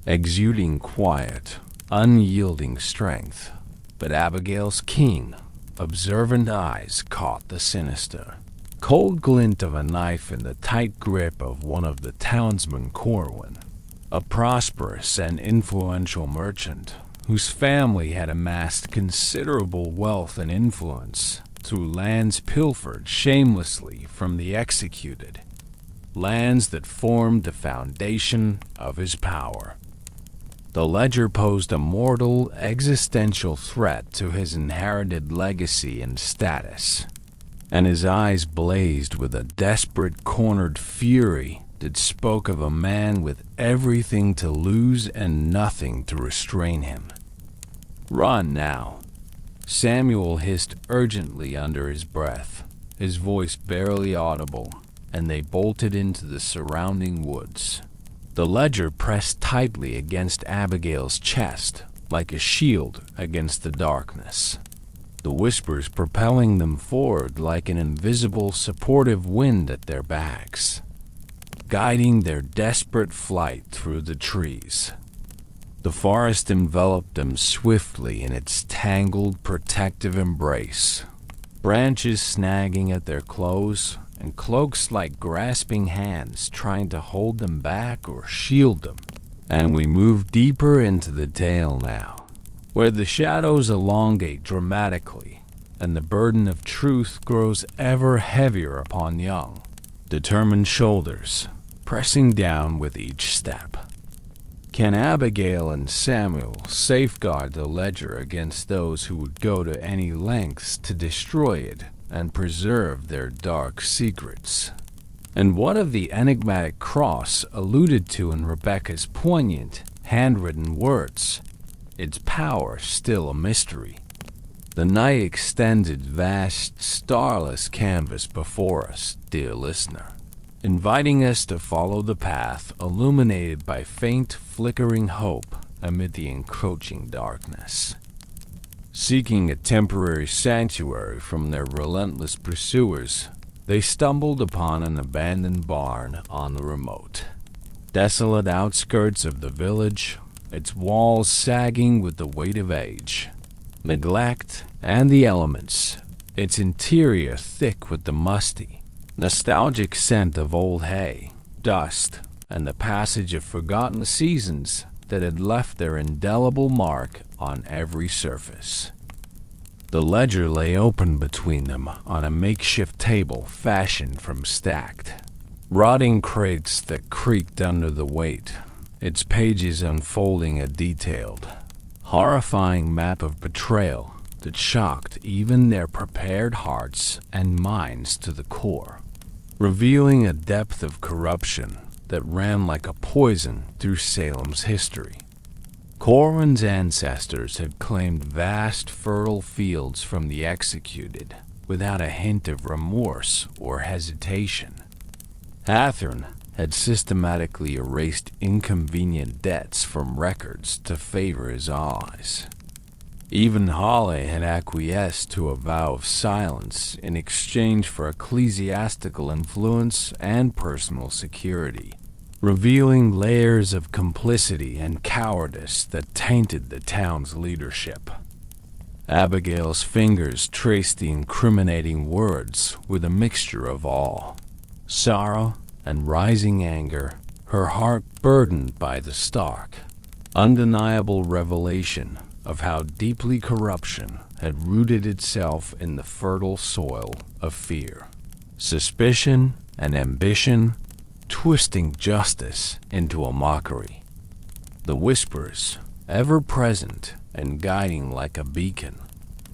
exuding quiet, unyielding strength. But Abigail's keen, observant eyes caught the sinister, cold glint of a knife in the tight grip of one of the townsmen Corwin, a prosperous and influential merchant whose family had amassed considerable wealth and influence through lands pilfered shamelessly from the executed, lands that formed the foundation of his power. The ledger posed a mortal, existential threat to his inherited legacy and status, and his eyes blazed with a desperate, cornered fury that spoke of a man with everything to lose and nothing to restrain him. "Run now," Samuel hissed urgently under his breath, his voice barely audible, and they bolted into the surrounding woods. The ledger pressed tightly against Abigail's chest, like a shield against the darkness, the whispers propelling them forward like an invisible supportive wind at their backs, guiding their desperate flight through the trees. The forest enveloped them swiftly in its tangled, protective embrace, branches snagging at their clothes, and cloaks like grasping hands trying to hold them back or shield them. And we move deeper into the tale now, where the shadows elongate dramatically, and the burden of truth grows ever heavier upon young, determined shoulders, pressing down with each step. Can Abigail and Samuel safeguard the ledger against those who would go to any lengths to destroy it and preserve their dark secrets? And what of the enigmatic cross alluded to in Rebecca's poignant, handwritten words? Its power still a mystery. The night extended vast, starless canvas before us, dear listener. inviting us to follow the path illuminated by faint, flickering hope amid the encroaching darkness. Seeking a temporary sanctuary from their relentless pursuers, they stumbled upon an abandoned barn on the remote, desolate outskirts of the village, its walls sagging with the weight of age, neglect, and the elements, its interior thick with the musty, nostalgic scent of old hay, dust, and the passage of forgotten seasons that had left their indelible mark on every surface. The ledger lay open between them on a makeshift table fashioned from stacked, rotting crates that creaked under the weight, its pages unfolding a detailed, horrifying map of betrayal that shocked even their prepared hearts and minds to the core, revealing a depth of corruption that ran like a poison through Salem's history. Corwin's ancestors had claimed vast, fertile fields from the executed without a hint of remorse or hesitation. Hathorn had systematically erased inconvenient debts from records to favor his allies. Even Hawley had acquiesced to a vow of silence in exchange for ecclesiastical influence and personal security, revealing layers of complicity and cowardice that tainted the town's leadership. Abigail's fingers traced the incriminating words with a mixture of awe, sorrow, and rising anger, her heart burdened by the stark, undeniable revelation of how deeply corruption had rooted itself in the fertile soil of fear, suspicion, and ambition, twisting justice into a mockery. The whispers, ever present and guiding like a beacon,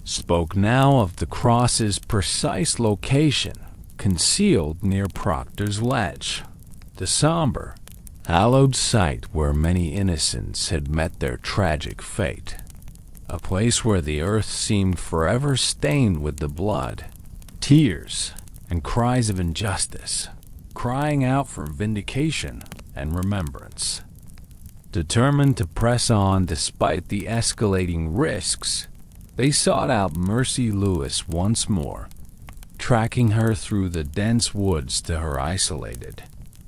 spoke now of the cross's precise location, concealed near Proctor's Ledge, the somber, hallowed site where many innocents had met their tragic fate, a place where the earth seemed forever stained with the blood, tears, and cries of injustice, crying out for vindication and remembrance. Determined to press on despite the escalating risks, they sought out Mercy Lewis once more, tracking her through the dense woods to her isolated,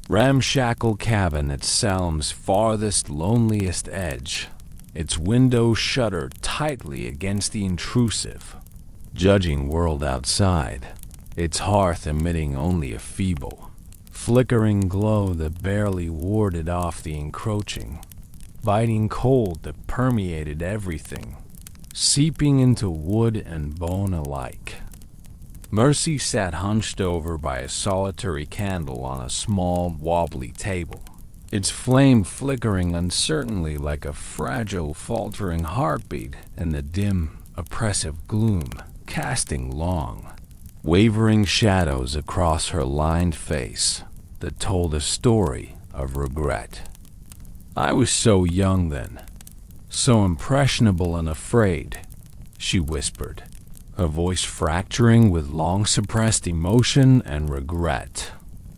ramshackle cabin at Salem's farthest, loneliest edge, its window shuttered tightly against the intrusive, judging world outside, its hearth emitting only a feeble, flickering glow that barely warded off the encroaching, biting cold that permeated everything, seeping into wood and bone alike. Mercy sat hunched over by a solitary candle on a small, wobbly table, its flame flickering uncertainly like a fragile, faltering heartbeat in the dim, oppressive gloom, casting long, wavering shadows across her lined face that told a story of regret. I was so young then, so impressionable and afraid, she whispered, her voice fracturing with long-suppressed emotion and regret.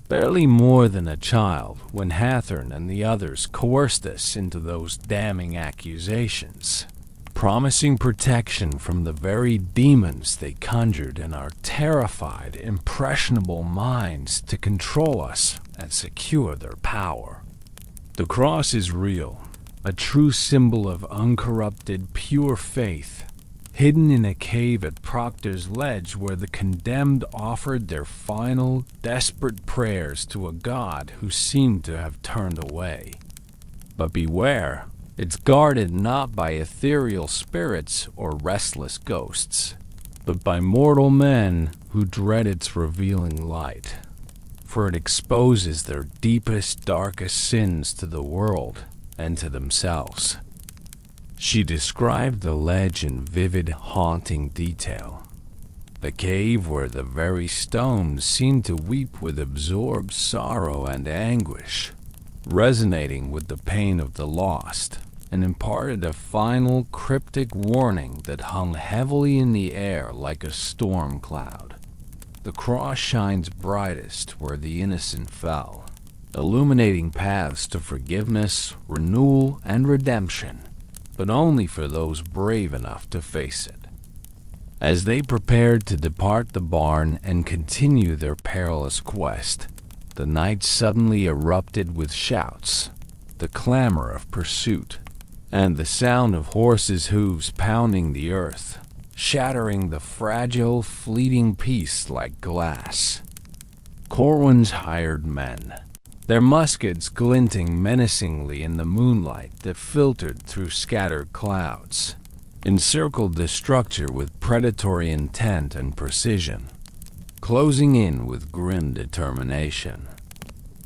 Barely more than a child when Hathorn and the others coerced us into those damning accusations, promising protection from the very demons they conjured in our terrified, impressionable minds to control us and secure their power. The cross is real, a true symbol of uncorrupted, pure faith, hidden in a cave at Proctor's Ledge where the condemned offered their final, desperate prayers to a God who seemed to have turned away. But beware, it's guarded not by ethereal spirits or restless ghosts, but by mortal men who dread its revealing light, for it exposes their deepest, darkest sins to the world and to themselves. She described the ledge in vivid, haunting detail. The cave where the very stones seemed to weep with absorbed sorrow and anguish, resonating with the pain of the lost, and imparted a final, cryptic warning that hung heavily in the air like a storm cloud. The cross shines brightest where the innocent fell, illuminating paths to forgiveness, renewal, and redemption, but only for those brave enough to face it. As they prepared to depart the barn and continue their perilous quest, the night suddenly erupted with shouts, the clamor of pursuit, and the sound of horses' hooves pounding the earth, shattering the fragile, fleeting peace like glass. Corwin's hired men, their muskets glinting menacingly in the moonlight that filtered through scattered clouds, encircled the structure with predatory intent and precision, closing in with grim determination.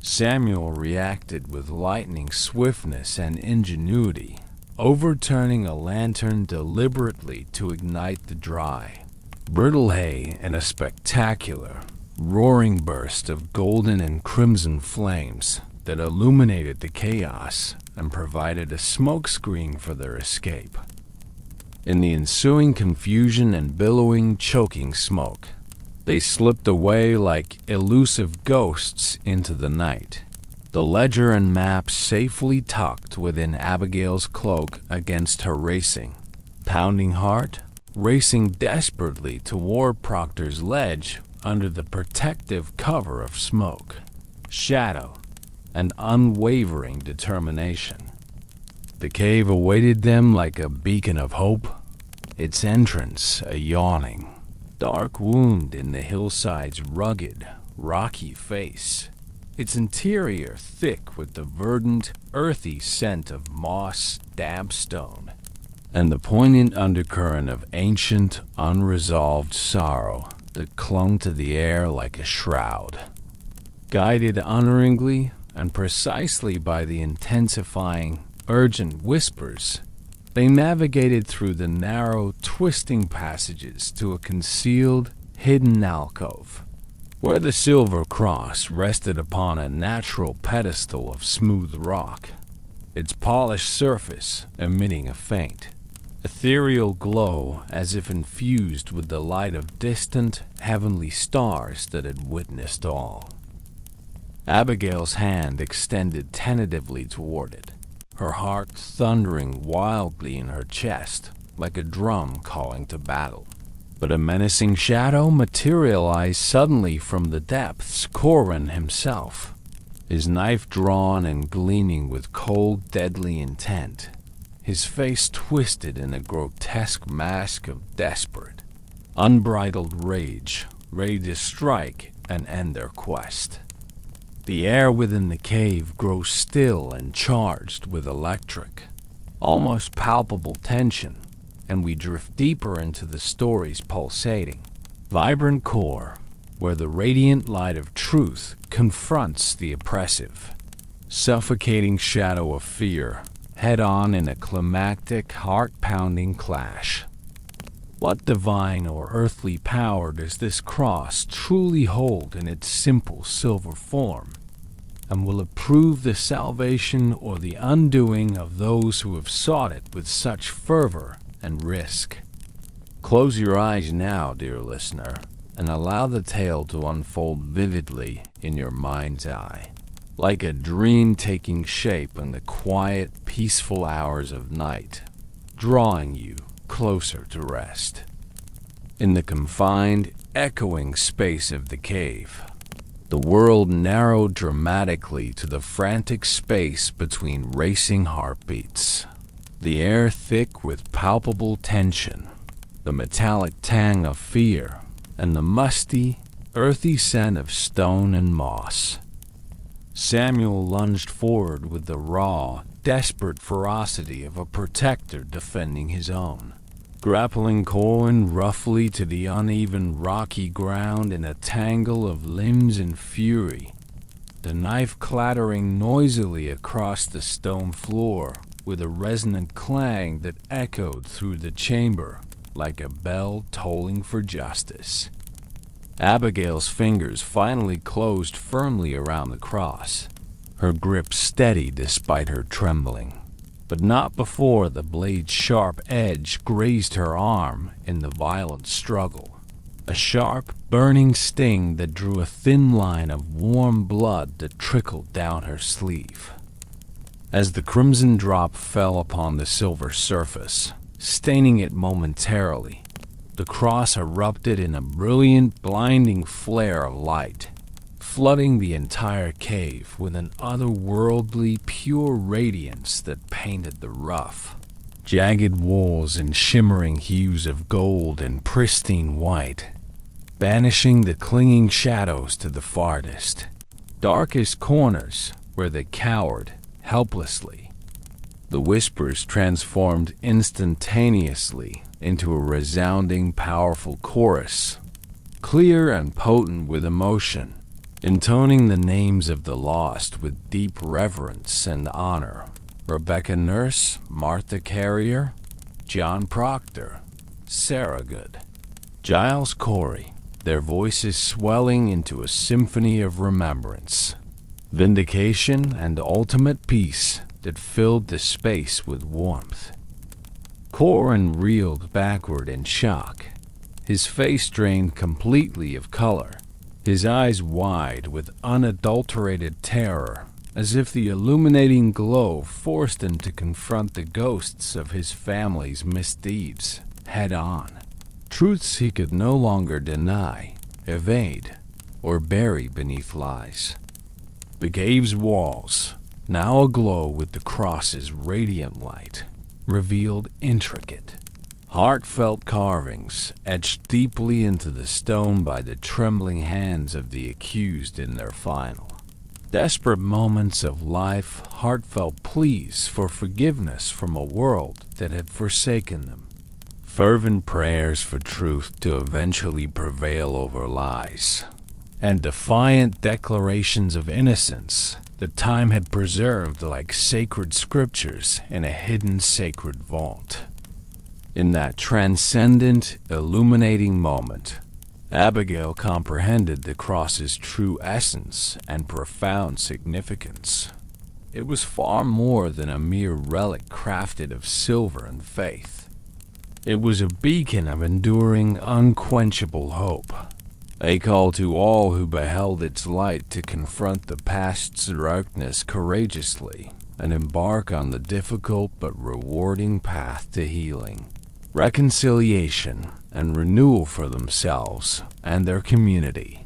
Samuel reacted with lightning swiftness and ingenuity, overturning a lantern deliberately to ignite the dry, brittle hay in a spectacular, roaring burst of golden and crimson flames that illuminated the chaos and provided a smokescreen for their escape. In the ensuing confusion and billowing, choking smoke, they slipped away like elusive ghosts into the night, the ledger and map safely tucked within Abigail's cloak against her racing, pounding heart, racing desperately toward Proctor's ledge under the protective cover of smoke, shadow, and unwavering determination. The cave awaited them like a beacon of hope, its entrance a yawning, dark wound in the hillside's rugged, rocky face, its interior thick with the verdant, earthy scent of moss, damp stone, and the poignant undercurrent of ancient, unresolved sorrow that clung to the air like a shroud. Guided unerringly and precisely by the intensifying, urgent whispers, they navigated through the narrow, twisting passages to a concealed, hidden alcove, where the silver cross rested upon a natural pedestal of smooth rock, its polished surface emitting a faint, ethereal glow as if infused with the light of distant, heavenly stars that had witnessed all. Abigail's hand extended tentatively toward it, her heart thundering wildly in her chest like a drum calling to battle. But a menacing shadow materialized suddenly from the depths. Corwin himself, his knife drawn and gleaming with cold, deadly intent, his face twisted in a grotesque mask of desperate, unbridled rage, ready to strike and end their quest. The air within the cave grows still and charged with electric, almost palpable tension, and we drift deeper into the story's pulsating, vibrant core, where the radiant light of truth confronts the oppressive, suffocating shadow of fear head-on in a climactic, heart-pounding clash. What divine or earthly power does this cross truly hold in its simple silver form? And will it prove the salvation or the undoing of those who have sought it with such fervor and risk? Close your eyes now, dear listener, and allow the tale to unfold vividly in your mind's eye, like a dream taking shape in the quiet, peaceful hours of night, drawing you closer to rest. In the confined, echoing space of the cave, the world narrowed dramatically to the frantic space between racing heartbeats, the air thick with palpable tension, the metallic tang of fear, and the musty, earthy scent of stone and moss. Samuel lunged forward with the raw, desperate ferocity of a protector defending his own, grappling Corwin roughly to the uneven, rocky ground in a tangle of limbs and fury, the knife clattering noisily across the stone floor with a resonant clang that echoed through the chamber like a bell tolling for justice. Abigail's fingers finally closed firmly around the cross, her grip steady despite her trembling, but not before the blade's sharp edge grazed her arm in the violent struggle. a sharp, burning sting that drew a thin line of warm blood that trickled down her sleeve. As the crimson drop fell upon the silver surface, staining it momentarily, the cross erupted in a brilliant, blinding flare of light, flooding the entire cave with an otherworldly, pure radiance that painted the rough, jagged walls in shimmering hues of gold and pristine white, banishing the clinging shadows to the farthest, darkest corners where they cowered helplessly. The whispers transformed instantaneously into a resounding, powerful chorus, clear and potent with emotion, intoning the names of the lost with deep reverence and honor. Rebecca Nurse, Martha Carrier, John Proctor, Sarah Good, Giles Corey, their voices swelling into a symphony of remembrance, vindication, and ultimate peace that filled the space with warmth. Corin reeled backward in shock, his face drained completely of color, his eyes wide with unadulterated terror, as if the illuminating glow forced him to confront the ghosts of his family's misdeeds head-on. Truths he could no longer deny, evade, or bury beneath lies. The cave's walls, now aglow with the cross's radiant light, revealed intricate, heartfelt carvings etched deeply into the stone by the trembling hands of the accused in their final, desperate moments of life, heartfelt pleas for forgiveness from a world that had forsaken them, fervent prayers for truth to eventually prevail over lies, and defiant declarations of innocence that time had preserved like sacred scriptures in a hidden sacred vault. In that transcendent, illuminating moment, Abigail comprehended the cross's true essence and profound significance. It was far more than a mere relic crafted of silver and faith. It was a beacon of enduring, unquenchable hope, a call to all who beheld its light to confront the past's darkness courageously and embark on the difficult but rewarding path to healing, reconciliation, and renewal for themselves and their community.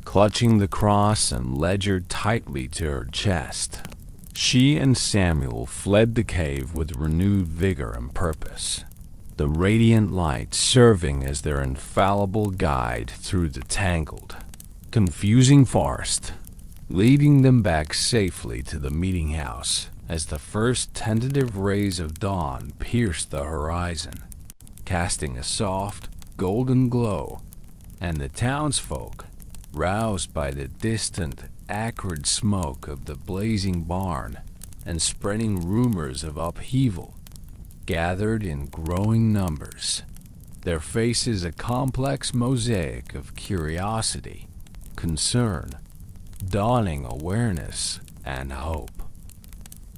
Clutching the cross and ledger tightly to her chest, she and Samuel fled the cave with renewed vigor and purpose, the radiant light serving as their infallible guide through the tangled, confusing forest, leading them back safely to the meeting house as the first tentative rays of dawn pierced the horizon, casting a soft, golden glow, and the townsfolk, roused by the distant, acrid smoke of the blazing barn and spreading rumors of upheaval, gathered in growing numbers, their faces a complex mosaic of curiosity, concern, dawning awareness, and hope.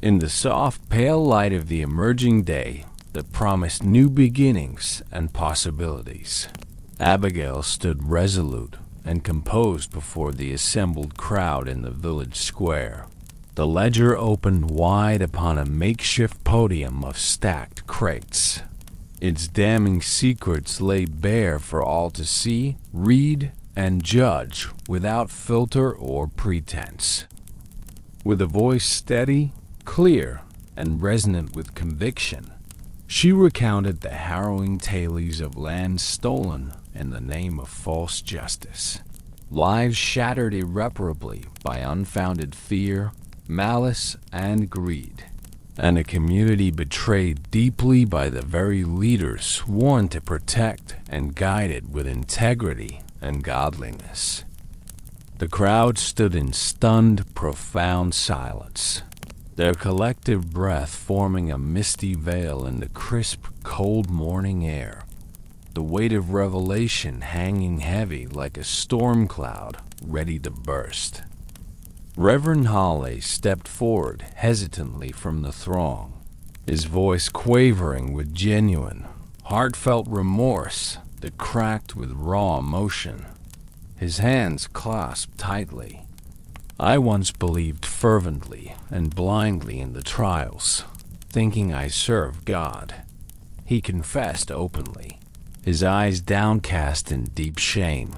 In the soft, pale light of the emerging day that promised new beginnings and possibilities, Abigail stood resolute and composed before the assembled crowd in the village square. The ledger opened wide upon a makeshift podium of stacked crates. Its damning secrets lay bare for all to see, read, and judge without filter or pretense. With a voice steady, clear, and resonant with conviction, she recounted the harrowing tales of land stolen in the name of false justice, lives shattered irreparably by unfounded fear, malice, and greed, and a community betrayed deeply by the very leaders sworn to protect and guide it with integrity and godliness. The crowd stood in stunned, profound silence, their collective breath forming a misty veil in the crisp, cold morning air, the weight of revelation hanging heavy like a storm cloud ready to burst. Reverend Hawley stepped forward hesitantly from the throng, his voice quavering with genuine, heartfelt remorse that cracked with raw emotion, his hands clasped tightly. I once believed fervently and blindly in the trials, thinking I served God. He confessed openly, his eyes downcast in deep shame,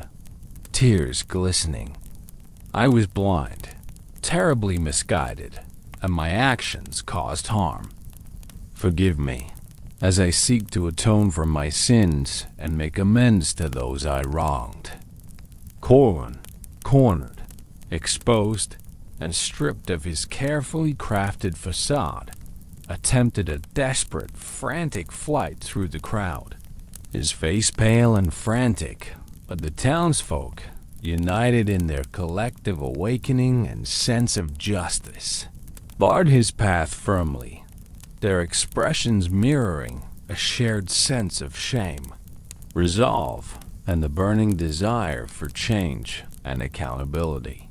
tears glistening. I was blind, terribly misguided, and my actions caused harm. Forgive me, as I seek to atone for my sins and make amends to those I wronged. Cornered, exposed, and stripped of his carefully crafted facade, attempted a desperate, frantic flight through the crowd. His face pale and frantic, but the townsfolk, united in their collective awakening and sense of justice, barred his path firmly, their expressions mirroring a shared sense of shame, resolve, and the burning desire for change and accountability.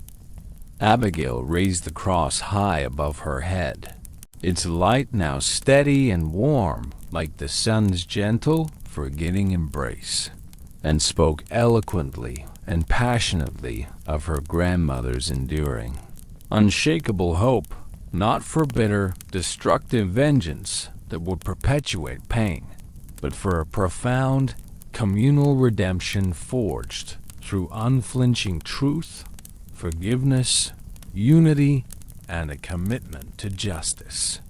Abigail raised the cross high above her head, its light now steady and warm like the sun's gentle, forgetting embrace, and spoke eloquently and passionately of her grandmother's enduring, unshakable hope, not for bitter, destructive vengeance that would perpetuate pain, but for a profound, communal redemption forged through unflinching truth, forgiveness, unity, and a commitment to justice.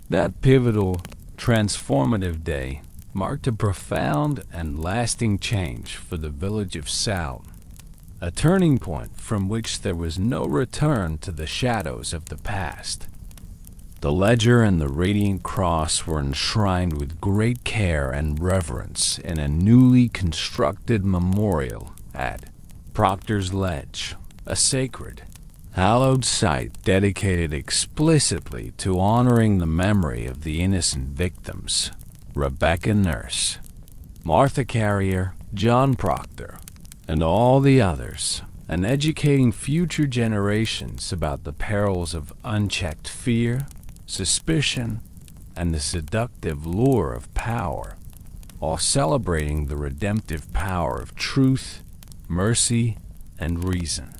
That pivotal, transformative day marked a profound and lasting change for the village of Salem, a turning point from which there was no return to the shadows of the past. The ledger and the radiant cross were enshrined with great care and reverence in a newly constructed memorial at Proctor's Ledge, a sacred, hallowed site dedicated explicitly to honoring the memory of the innocent victims: Rebecca Nurse, Martha Carrier, John Proctor, and all the others, and educating future generations about the perils of unchecked fear, suspicion, and the seductive lure of power, while celebrating the redemptive power of truth, mercy, and reason.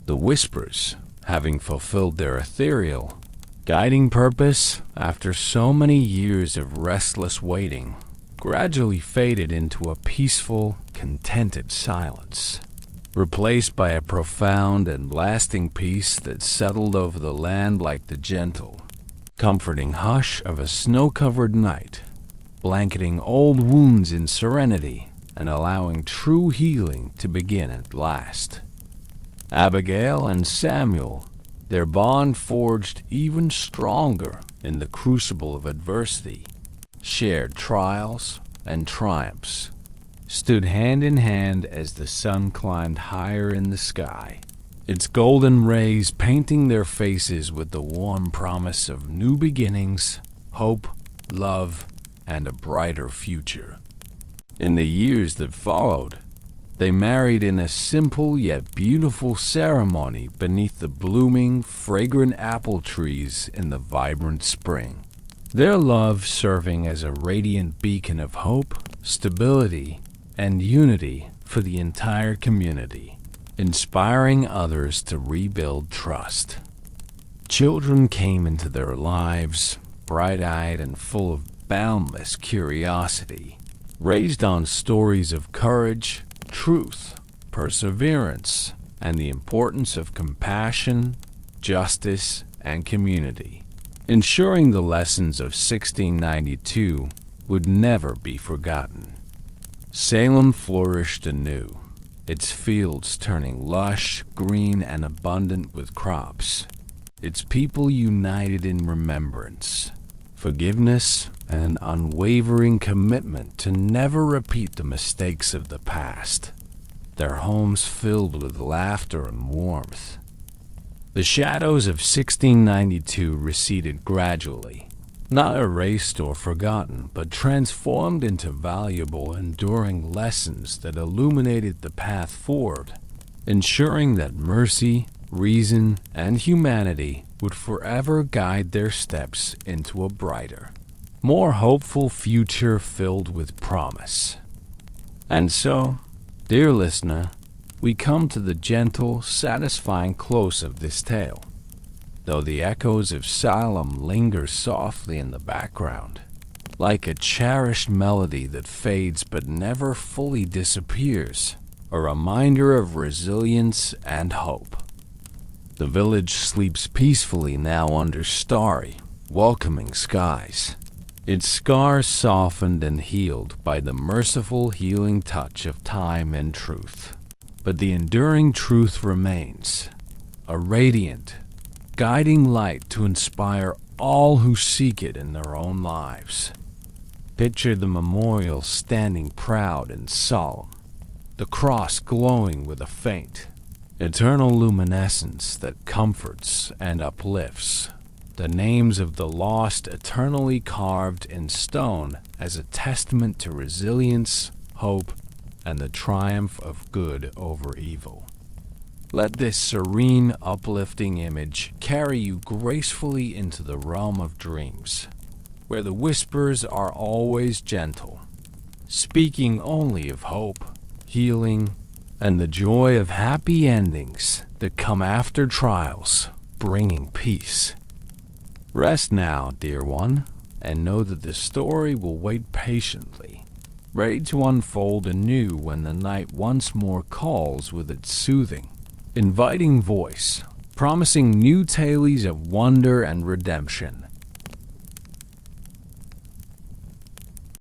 The Whispers, having fulfilled their ethereal, guiding purpose after so many years of restless waiting, gradually faded into a peaceful, contented silence, replaced by a profound and lasting peace that settled over the land like the gentle, comforting hush of a snow-covered night, blanketing old wounds in serenity and allowing true healing to begin at last. Abigail and Samuel, their bond forged even stronger in the crucible of adversity, shared trials and triumphs, stood hand in hand as the sun climbed higher in the sky, its golden rays painting their faces with the warm promise of new beginnings, hope, love, and a brighter future. In the years that followed, they married in a simple yet beautiful ceremony beneath the blooming, fragrant apple trees in the vibrant spring, their love serving as a radiant beacon of hope, stability, and unity for the entire community, inspiring others to rebuild trust. Children came into their lives, bright-eyed and full of boundless curiosity, raised on stories of courage, truth, perseverance, and the importance of compassion, justice, and community, ensuring the lessons of 1692 would never be forgotten. Salem flourished anew, its fields turning lush, green, and abundant with crops, its people united in remembrance, forgiveness, and an unwavering commitment to never repeat the mistakes of the past, their homes filled with laughter and warmth. The shadows of 1692 receded gradually, not erased or forgotten, but transformed into valuable, enduring lessons that illuminated the path forward, ensuring that mercy, reason, and humanity would forever guide their steps into a brighter, more hopeful future filled with promise. And so, dear listener, we come to the gentle, satisfying close of this tale. Though the echoes of Salem linger softly in the background, like a cherished melody that fades but never fully disappears, a reminder of resilience and hope. The village sleeps peacefully now under starry, welcoming skies, its scars softened and healed by the merciful healing touch of time and truth. But the enduring truth remains, a radiant, guiding light to inspire all who seek it in their own lives. Picture the memorial standing proud and solemn, the cross glowing with a faint, eternal luminescence that comforts and uplifts, the names of the lost eternally carved in stone as a testament to resilience, hope, and the triumph of good over evil. Let this serene, uplifting image carry you gracefully into the realm of dreams, where the whispers are always gentle, speaking only of hope, healing, and the joy of happy endings that come after trials, bringing peace. Rest now, dear one, and know that the story will wait patiently, ready to unfold anew when the night once more calls with its soothing, inviting voice, promising new tales of wonder and redemption.